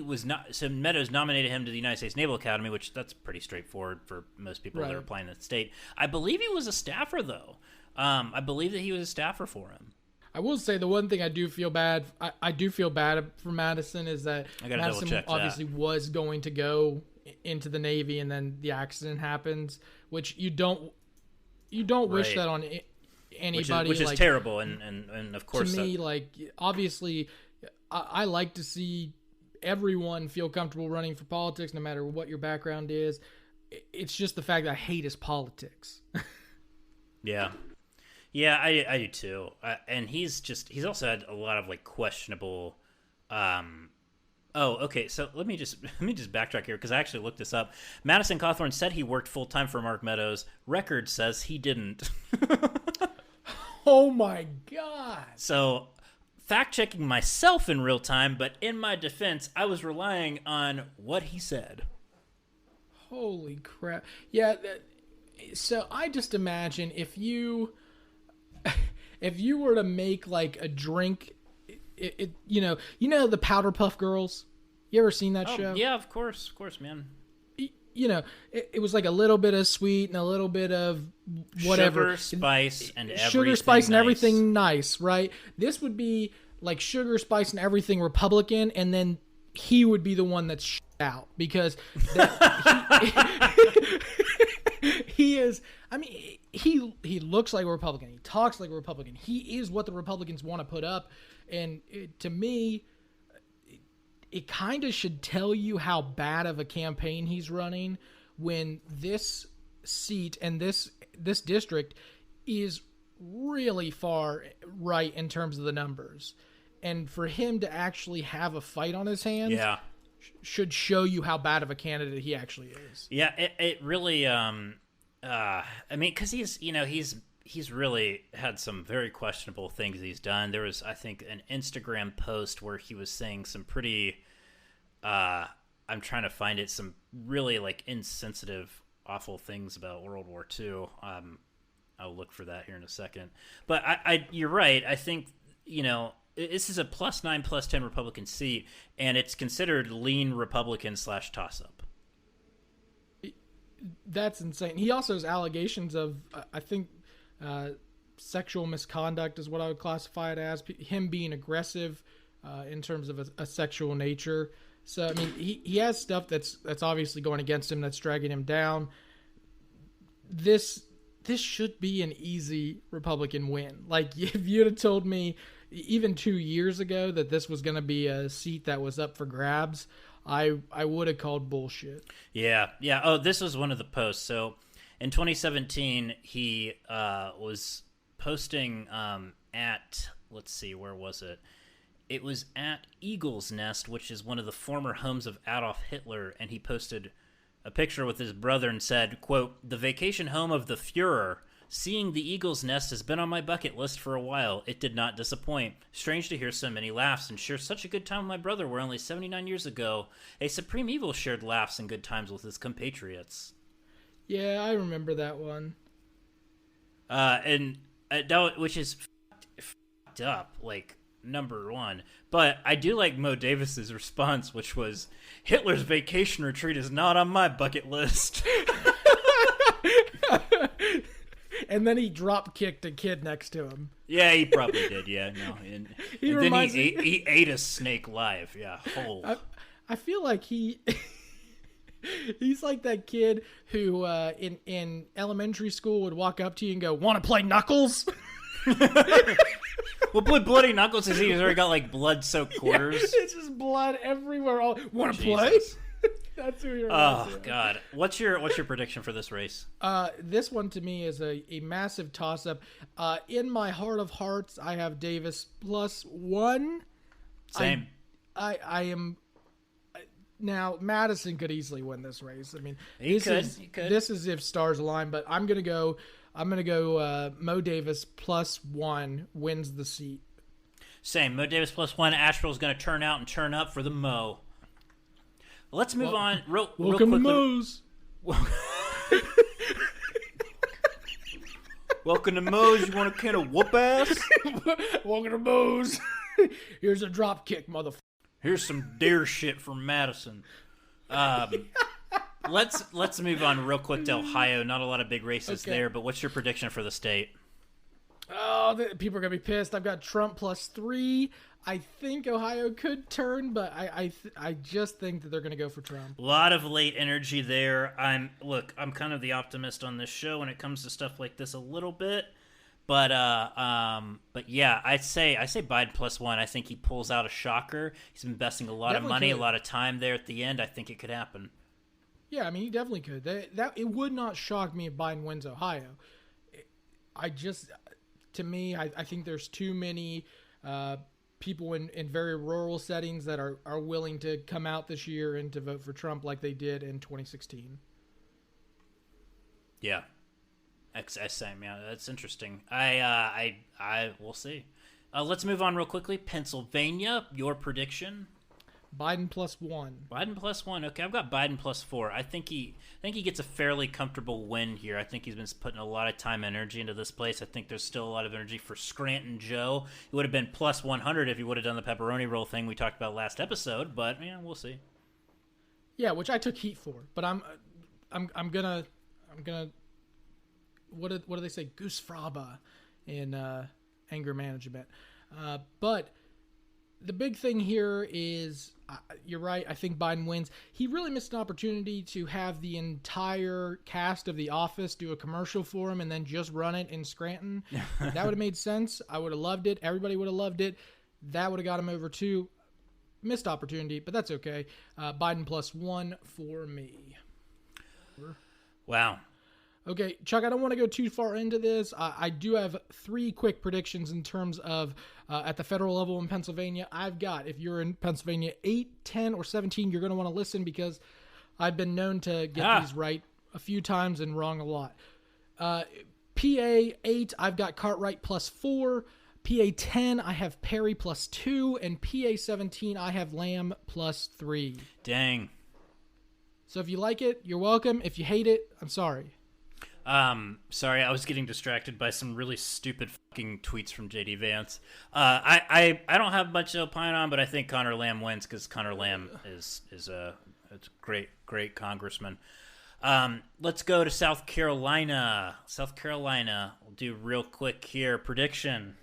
was not. So Meadows nominated him to the United States Naval Academy, which that's pretty straightforward for most people that are applying to the state. I believe he was a staffer, though. I believe that he was a staffer for him. I will say the one thing I do feel bad. I do feel bad for Madison is that Madison obviously was going to go into the Navy, and then the accident happens, which you don't wish that on anybody, which is terrible, and of course to me, like, obviously I like to see everyone feel comfortable running for politics no matter what your background is. It's just the fact that I hate his politics. Yeah, I do too. And he's also had a lot of like questionable okay, so let me just backtrack here because I actually looked this up. Madison Cawthorn said he worked full-time for Mark Meadows. Record says he didn't. Oh my God. So, fact-checking myself in real time, but in my defense, I was relying on what he said. Holy crap. Yeah, so I just imagine if you were to make like a drink, you know the Powder Puff Girls? You ever seen that show? Yeah, of course, man. You know, it was like a little bit of sweet and a little bit of whatever. Sugar, spice, and everything Sugar, spice, and nice. everything nice, right? This would be like sugar, spice, and everything Republican, and then he would be the one that's shit out because he is. I mean, he looks like a Republican. He talks like a Republican. He is what the Republicans want to put up, and to me, it kind of should tell you how bad of a campaign he's running when this seat and this district is really far right in terms of the numbers. And for him to actually have a fight on his hands should show you how bad of a candidate he actually is. Yeah, it really, I mean, because he's really had some very questionable things he's done. There was, I think, an Instagram post where he was saying some pretty, I'm trying to find it, some really like insensitive, awful things about World War II. I'll look for that here in a second. But you're right. I think, this is a +9, +10 Republican seat, and it's considered lean Republican / toss-up. That's insane. He also has allegations of, I think, sexual misconduct is what I would classify it as. Him being aggressive in terms of a sexual nature. So, I mean, he has stuff that's obviously going against him, that's dragging him down. This should be an easy Republican win. Like, if you'd have told me, even 2 years ago that this was going to be a seat that was up for grabs, I would have called bullshit. Yeah. Oh, this was one of the posts. So in 2017, he was posting at, let's see, where was it? It was at Eagle's Nest, which is one of the former homes of Adolf Hitler, and he posted a picture with his brother and said, quote, "The vacation home of the Fuhrer. Seeing the Eagle's Nest has been on my bucket list for a while. It did not disappoint. Strange to hear so many laughs and share such a good time with my brother where only 79 years ago, a Supreme Evil shared laughs and good times with his compatriots." Yeah, I remember that one. Which is fucked up, like, number one. But I do like Mo Davis's response, which was, "Hitler's vacation retreat is not on my bucket list." And then he drop kicked a kid next to him. Yeah, he probably did. Yeah, no. And then he ate a snake live. Yeah, whole. I feel like he's like that kid who in elementary school would walk up to you and go, "Want to play Knuckles?" Well, Bloody Knuckles is he's already got like blood-soaked quarters. Yeah, it's just blood everywhere. Want to play? That's who you're. Oh God! What's your prediction for this race? This one to me is a massive toss-up. In my heart of hearts, I have Davis +1. Same. I am. Now Madison could easily win this race. I mean, He could. This is if stars align. But I'm gonna go. Mo Davis +1 wins the seat. Same. Mo Davis +1. Asheville's going to turn out and turn up for the Mo. Let's move on real Welcome quickly. to Mo's. Welcome to Mo's. You want a can of whoop ass? Welcome to Mo's. Here's a drop kick, motherfucker. Here's some deer shit from Madison. Let's move on real quick to Ohio. Not a lot of big races there, but what's your prediction for the state? Oh, people are gonna be pissed. I've got Trump +3. I think Ohio could turn, but I just think that they're gonna go for Trump. A lot of late energy there. I'm kind of the optimist on this show when it comes to stuff like this a little bit, but yeah, I say Biden +1. I think he pulls out a shocker. He's investing a lot of money, a lot of time there at the end. I think it could happen. Yeah, I mean, he definitely could. It would not shock me if Biden wins Ohio. To me, I think there's too many people in very rural settings that are willing to come out this year and to vote for Trump like they did in 2016. Yeah. Same. Yeah, that's interesting. I we'll see. Let's move on real quickly. Pennsylvania, your prediction? Biden +1. Biden +1. Okay, I've got Biden +4. I think he gets a fairly comfortable win here. I think he's been putting a lot of time and energy into this place. I think there's still a lot of energy for Scranton Joe. He would have been +100 if he would have done the pepperoni roll thing we talked about last episode, but yeah, we'll see. Yeah, which I took heat for, but I'm gonna what do they say, Goose Fraba in anger management. But the big thing here is, you're right, I think Biden wins. He really missed an opportunity to have the entire cast of The Office do a commercial for him and then just run it in Scranton. That would have made sense. I would have loved it. Everybody would have loved it. That would have got him over too. Missed opportunity, but that's okay. Biden +1 for me. Wow. Okay, Chuck, I don't want to go too far into this. I do have 3 quick predictions in terms of at the federal level in Pennsylvania. I've got, if you're in Pennsylvania, 8, 10, or 17, you're going to want to listen because I've been known to get these right a few times and wrong a lot. PA 8, I've got Cartwright +4. PA 10, I have Perry +2. And PA 17, I have Lamb +3. Dang. So if you like it, you're welcome. If you hate it, I'm sorry. Sorry, I was getting distracted by some really stupid fucking tweets from JD Vance. I don't have much to opine on, but I think Connor Lamb wins because Connor Lamb is a great congressman. Let's go to South Carolina. We'll do real quick here. Prediction.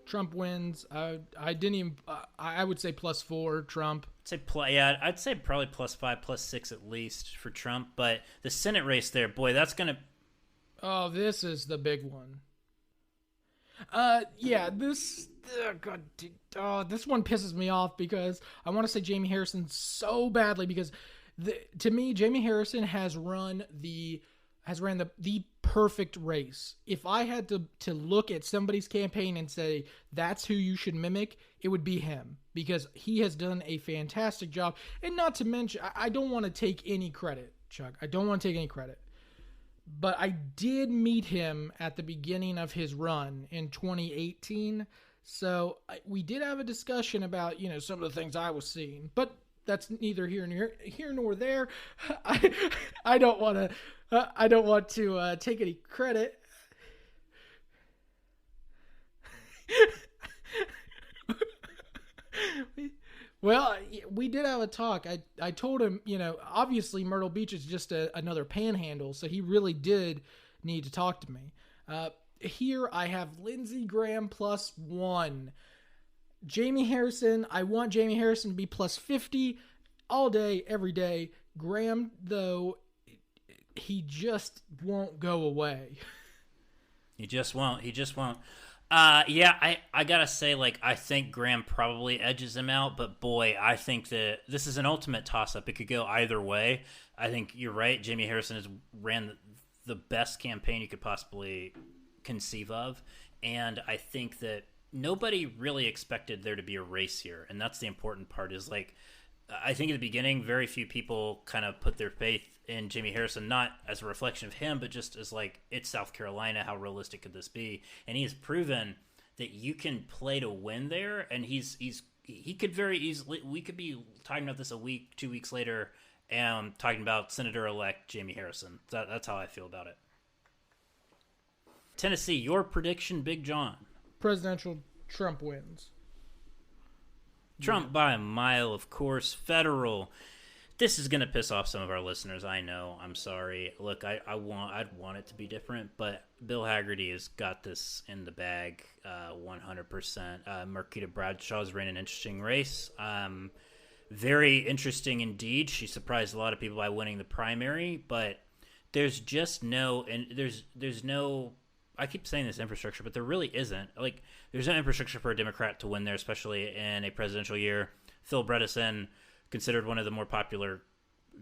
Trump wins. I didn't even. I would say +4 Trump. I'd say probably +5, +6 at least for Trump. But the Senate race there, boy, that's gonna. Oh, this is the big one. Yeah, this God, this one pisses me off because I want to say Jamie Harrison so badly because to me Jamie Harrison has ran the perfect race. If I had to look at somebody's campaign and say that's who you should mimic, it would be him because he has done a fantastic job. And not to mention, I don't want to take any credit, Chuck. I don't want to take any credit. But I did meet him at the beginning of his run in 2018. So we did have a discussion about, some of the things I was seeing. But that's neither here nor there. I don't want to take any credit. Well, we did have a talk. I told him, obviously Myrtle Beach is just another panhandle, so he really did need to talk to me. Here I have Lindsey Graham +1. Jamie Harrison, I want Jamie Harrison to be +50 all day, every day. Graham, though, he just won't go away. He just won't. I gotta say, I think Graham probably edges him out, but boy, I think that this is an ultimate toss-up. It could go either way. I think you're right. Jamie Harrison has ran the best campaign you could possibly conceive of, and I think that nobody really expected there to be a race here, and that's the important part is, I think at the beginning, very few people kind of put their faith in Jamie Harrison, not as a reflection of him, but just as it's South Carolina, how realistic could this be? And he has proven that you can play to win there, and he could very easily, we could be talking about this a week, 2 weeks later, and talking about Senator-elect Jamie Harrison. That's how I feel about it. Tennessee, your prediction, Big John. Presidential Trump wins. Trump by a mile, of course. Federal. This is going to piss off some of our listeners. I know. I'm sorry. Look, I'd want it to be different, but Bill Haggerty has got this in the bag 100%. Marquita Bradshaw's ran an interesting race. Very interesting indeed. She surprised a lot of people by winning the primary, but there's just no, and there's no, I keep saying this infrastructure, but there really isn't. There's no infrastructure for a Democrat to win there, especially in a presidential year. Phil Bredesen, considered one of the more popular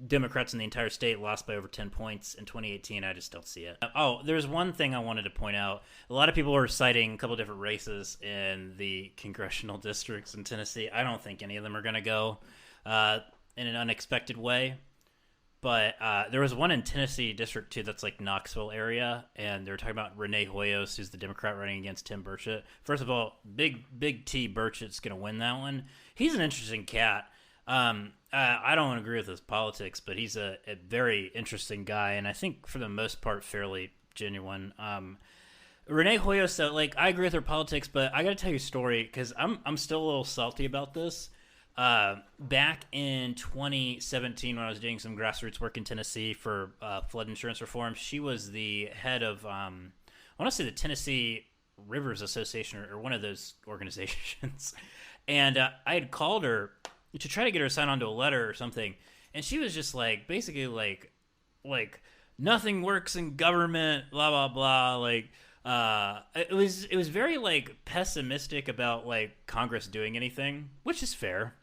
Democrats in the entire state, lost by over 10 points in 2018. I just don't see it. Oh, there's one thing I wanted to point out. A lot of people were citing a couple different races in the congressional districts in Tennessee. I don't think any of them are going to go in an unexpected way. But there was one in Tennessee District 2 that's Knoxville area, and they were talking about Renee Hoyos, who's the Democrat running against Tim Burchett. First of all, Big T Burchett's going to win that one. He's an interesting cat. I don't agree with his politics, but he's a very interesting guy, and I think for the most part fairly genuine. Renee Hoyos, though, I agree with her politics, but I got to tell you a story because I'm still a little salty about this. Back in 2017, when I was doing some grassroots work in Tennessee for flood insurance reform, she was the head of, I want to say the Tennessee Rivers Association or one of those organizations. And I had called her to try to get her to sign on to a letter or something. And she was just basically nothing works in government, blah, blah, blah. It was very pessimistic about Congress doing anything, which is fair.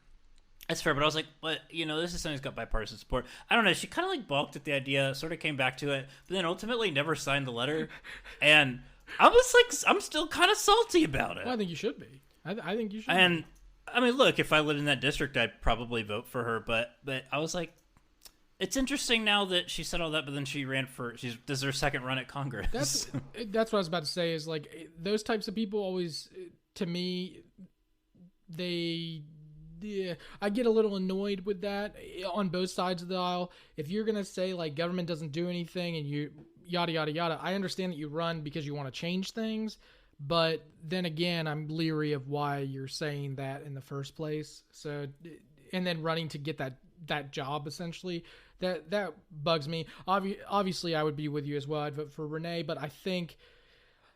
That's fair, but I was but this is something that's got bipartisan support. I don't know. She kind of balked at the idea, sort of came back to it, but then ultimately never signed the letter. And I was I'm still kind of salty about it. Well, I think you should be. I think you should. And I mean, look, if I lived in that district, I'd probably vote for her. But I was it's interesting now that she said all that, but then she does her second run at Congress. That's what I was about to say. Is those types of people always, to me, I get a little annoyed with that on both sides of the aisle. If you're gonna say government doesn't do anything and you yada yada yada, I understand that you run because you want to change things, but then again, I'm leery of why you're saying that in the first place. So, and then running to get that job essentially, that bugs me. Obviously, I would be with you as well. I'd vote for Renee, but I think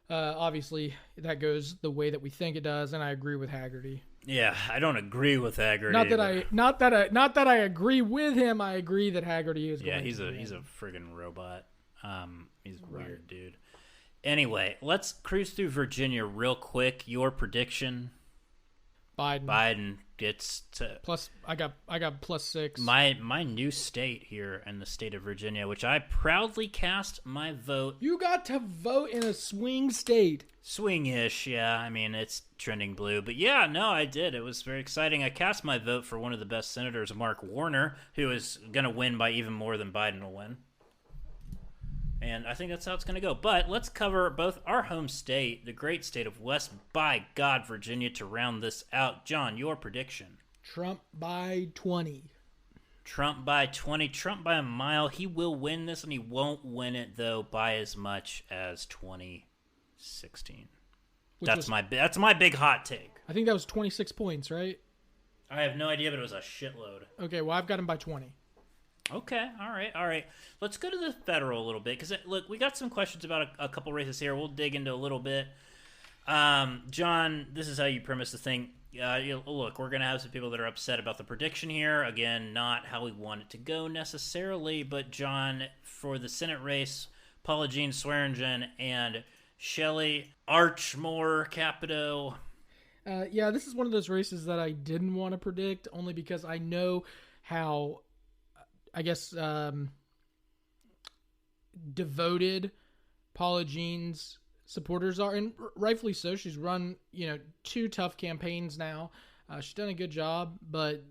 obviously that goes the way that we think it does, and I agree with Haggerty. Yeah, I don't agree with Haggerty. Not that I agree with him. I agree that Haggerty is. Yeah, he's a friggin' robot. He's a weird dude. Anyway, let's cruise through Virginia real quick. Your prediction? Biden gets to plus. I got +6. My new state here in the state of Virginia, which I proudly cast my vote. You got to vote in a swing state. Swing-ish, yeah. I mean, it's trending blue. But yeah, no, I did. It was very exciting. I cast my vote for one of the best senators, Mark Warner, who is going to win by even more than Biden will win. And I think that's how it's going to go. But let's cover both our home state, the great state of West by God, Virginia, to round this out. John, your prediction. Trump by 20. Trump by 20. Trump by a mile. He will win this, and he won't win it, though, by as much as 2016. That's my big hot take. I think that was 26 points, right? I have no idea, but it was a shitload. Okay, well, I've got him by 20. Okay, all right. Let's go to the federal a little bit, because, look, we got some questions about a couple races here. We'll dig into a little bit. John, this is how you premise the thing. Look, we're going to have some people that are upset about the prediction here. Again, not how we want it to go necessarily, but, John, for the Senate race, Paula Jean Swearingen and Shelley Archmore Capito. Yeah, this is one of those races that I didn't want to predict, only because I know how... I guess devoted Paula Jean's supporters are, and rightfully so. She's run, 2 tough campaigns now. She's done a good job, but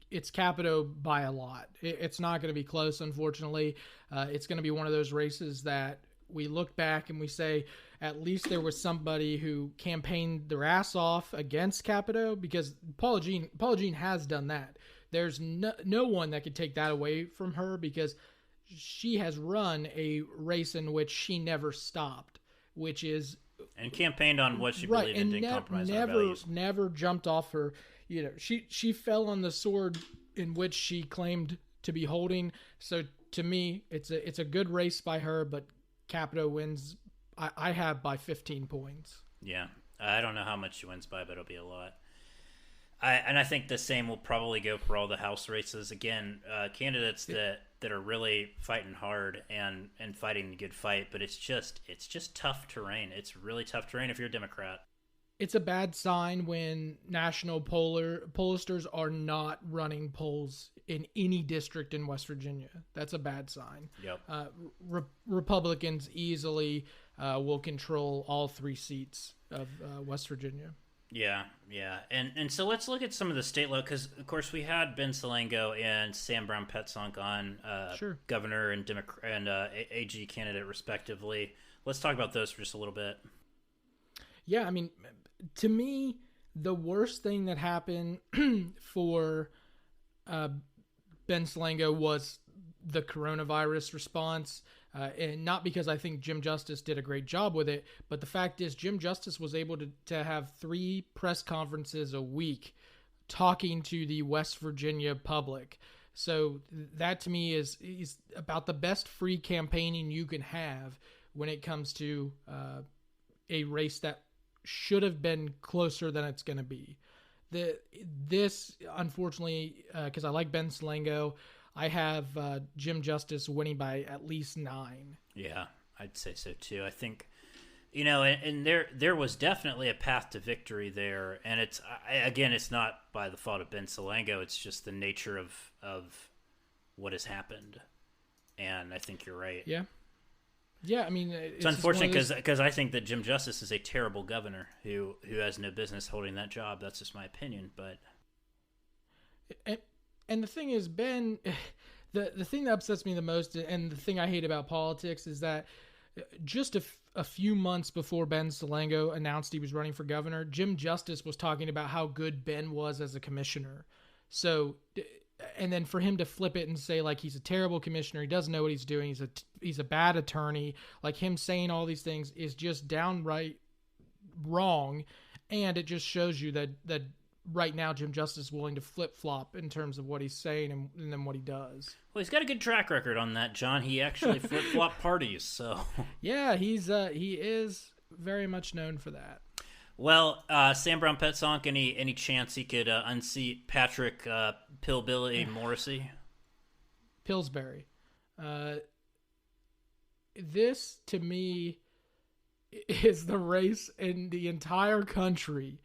it's Capito by a lot. It's not going to be close, unfortunately. It's going to be one of those races that we look back and we say, at least there was somebody who campaigned their ass off against Capito, because Paula Jean has done that. There's no one that could take that away from her, because she has run a race in which she never stopped, which is... And campaigned on what she believed in, didn't compromise on her values. Never jumped off her... She fell on the sword in which she claimed to be holding. So to me, it's a good race by her, but Capito wins, I have, by 15 points. Yeah. I don't know how much she wins by, but it'll be a lot. I think the same will probably go for all the House races. Again, candidates that are really fighting hard and fighting the good fight, but it's just tough terrain. It's really tough terrain if you're a Democrat. It's a bad sign when national pollsters are not running polls in any district in West Virginia. That's a bad sign. Yep. Republicans easily will control all 3 seats of West Virginia. Yeah. And so let's look at some of the state law, because, of course, we had Ben Salango and Sam Brown-Petzonk on, sure, governor and AG candidate, respectively. Let's talk about those for just a little bit. Yeah, I mean, to me, the worst thing that happened for Ben Salango was the coronavirus response. And not because I think Jim Justice did a great job with it, but the fact is Jim Justice was able to have 3 press conferences a week talking to the West Virginia public. So that to me is about the best free campaigning you can have when it comes to a race that should have been closer than it's going to be. This, unfortunately, because I like Ben Salango, I have Jim Justice winning by at least 9. Yeah, I'd say so too. I think, and there was definitely a path to victory there. And it's not by the fault of Ben Salango. It's just the nature of what has happened. And I think you're right. Yeah. Yeah, I mean, it's unfortunate because I think that Jim Justice is a terrible governor who has no business holding that job. That's just my opinion, but. And the thing is, Ben, the thing that upsets me the most, and the thing I hate about politics, is that just a few months before Ben Salango announced he was running for governor, Jim Justice was talking about how good Ben was as a commissioner. So, and then for him to flip it and say, like, he's a terrible commissioner, he doesn't know what he's doing, he's a bad attorney, like, him saying all these things is just downright wrong, and it just shows you that right now Jim Justice is willing to flip-flop in terms of what he's saying and then what he does. Well, he's got a good track record on that, John. He actually flip-flop parties, so... Yeah, he is very much known for that. Well, Sam Brown-Petzonk, any chance he could unseat Patrick Pillbilly Morrissey? Pillsbury. This, to me, is the race in the entire country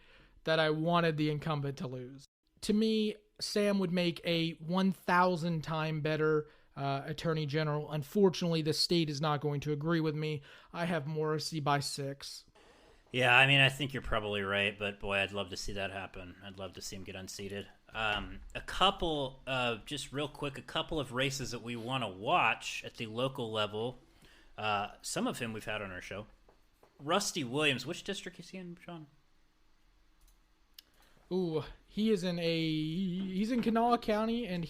that I wanted the incumbent to lose. To me, Sam would make a 1,000 time better attorney general. Unfortunately, the state is not going to agree with me. I have Morrissey by 6. Yeah, I mean, I think you're probably right, but boy, I'd love to see that happen. I'd love to see him get unseated. A couple of races that we want to watch at the local level. Some of him we've had on our show. Rusty Williams, which district is he in, Sean? Ooh, he's in Kanawha County, and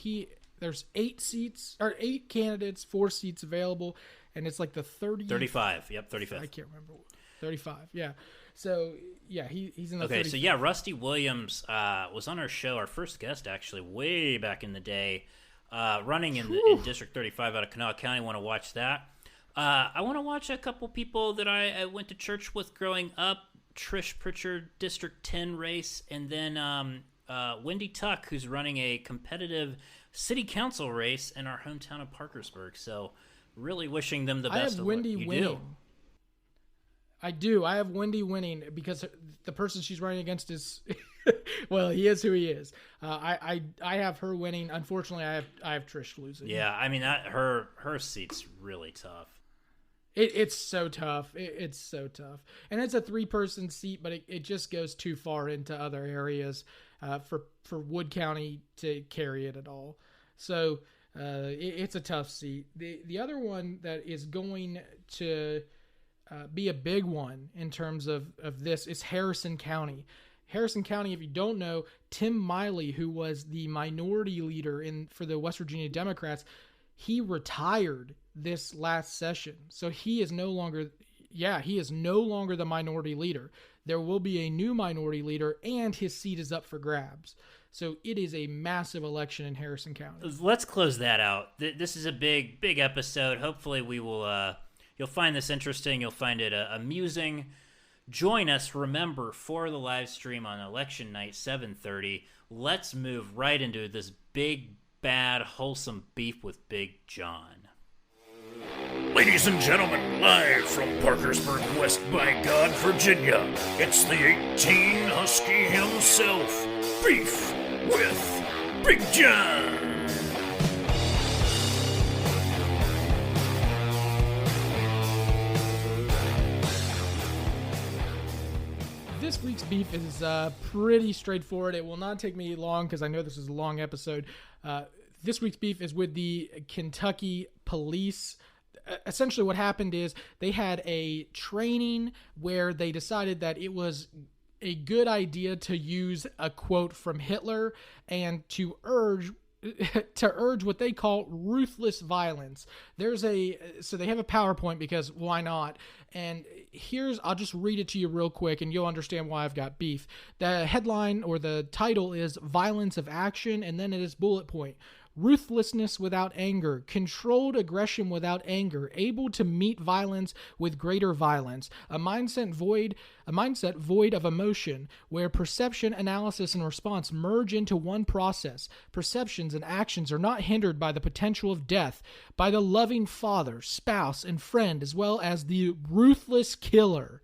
there's 8 candidates, 4 seats available, and it's like the 35. Yep, 35. I can't remember. 35, yeah. So, yeah, he's in the 35. 35. So, yeah, Rusty Williams was on our show, our first guest, actually, way back in the day, running in District 35 out of Kanawha County. I want to watch that. I want to watch a couple people that I went to church with growing up. Trish Pritchard, District 10 race, and then Wendy Tuck, who's running a competitive city council race in our hometown of Parkersburg. So, really wishing them the best. I have Wendy winning. I do. I have Wendy winning because the person she's running against is, well, he is who he is. I have her winning. Unfortunately, I have Trish losing. Yeah, I mean her seat's really tough. It's so tough. It's so tough, and it's a 3-person seat, but it just goes too far into other areas for Wood County to carry it at all. So it's a tough seat. The other one that is going to be a big one in terms of this is Harrison County. Harrison County, if you don't know, Tim Miley, who was the minority leader for the West Virginia Democrats, he retired this last session. So he is no longer the minority leader. There will be a new minority leader, and his seat is up for grabs. So it is a massive election in Harrison County. Let's close that out. This is a big episode. Hopefully we will... You'll find this interesting. You'll find it amusing. Join us, remember, for the live stream on election night, 7:30. Let's move right into this big, bad, wholesome beef with Big John. Ladies and gentlemen, live from Parkersburg, West by God, Virginia, it's the 18 Husky himself, Beef with Big John. This week's beef is pretty straightforward. It will not take me long because I know this is a long episode. This week's beef is with the Kentucky police. Essentially what happened is they had a training where they decided that it was a good idea to use a quote from Hitler and to urge what they call ruthless violence. So they have a PowerPoint because why not? And I'll just read it to you real quick and you'll understand why I've got beef. The headline or the title is Violence of Action, and then it is bullet point. Ruthlessness without anger, controlled aggression without anger, able to meet violence with greater violence, a mindset void of emotion, where perception, analysis, and response merge into one process. Perceptions and actions are not hindered by the potential of death, by the loving father, spouse, and friend, as well as the ruthless killer.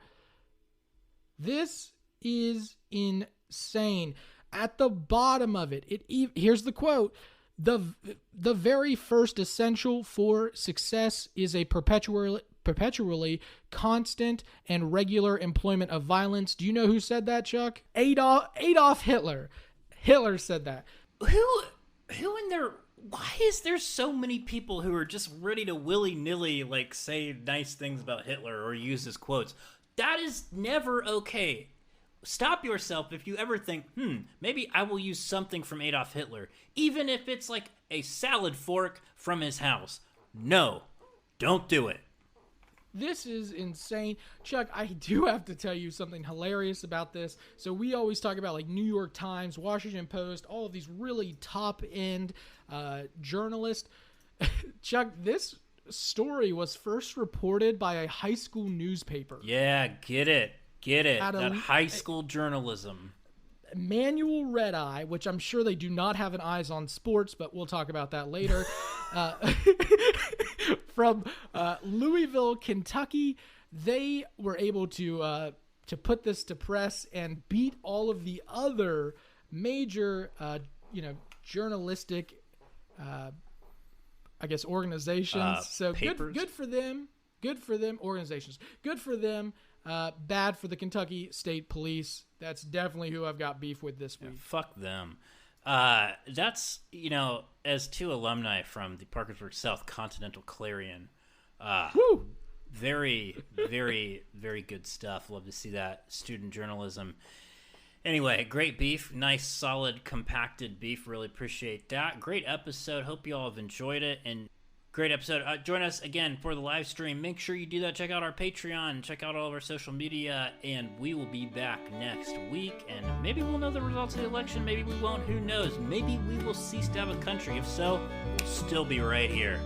This is insane. At the bottom of it, here's the quote. The very first essential for success is a perpetually constant and regular employment of violence. Do you know who said that, Chuck? Adolf Hitler. Hitler said that. Who in there? Why is there so many people who are just ready to willy-nilly say nice things about Hitler or use his quotes? That is never okay. Stop yourself if you ever think, maybe I will use something from Adolf Hitler, even if it's like a salad fork from his house. No, don't do it. This is insane. Chuck, I do have to tell you something hilarious about this. So we always talk about New York Times, Washington Post, all of these really top-end journalists. Chuck, this story was first reported by a high school newspaper. Yeah, get it. That high school journalism. Manual Red Eye, which I'm sure they do not have an eyes on sports, but we'll talk about that later. From Louisville, Kentucky, they were able to put this to press and beat all of the other major, journalistic, organizations. So good for them. Good for them. Organizations. Good for them. Bad for the Kentucky State Police. That's definitely who I've got beef with this week. Yeah, fuck them. That's, as two alumni from the Parkersburg South Continental Clarion. Woo! Very, very, very good stuff. Love to see that student journalism. Anyway, great beef. Nice, solid, compacted beef. Really appreciate that. Great episode. Hope you all have enjoyed it. And great episode. Join us again for the live stream. Make sure you do that. Check out our Patreon. Check out all of our social media. And we will be back next week. And maybe we'll know the results of the election. Maybe we won't. Who knows? Maybe we will cease to have a country. If so, we'll still be right here.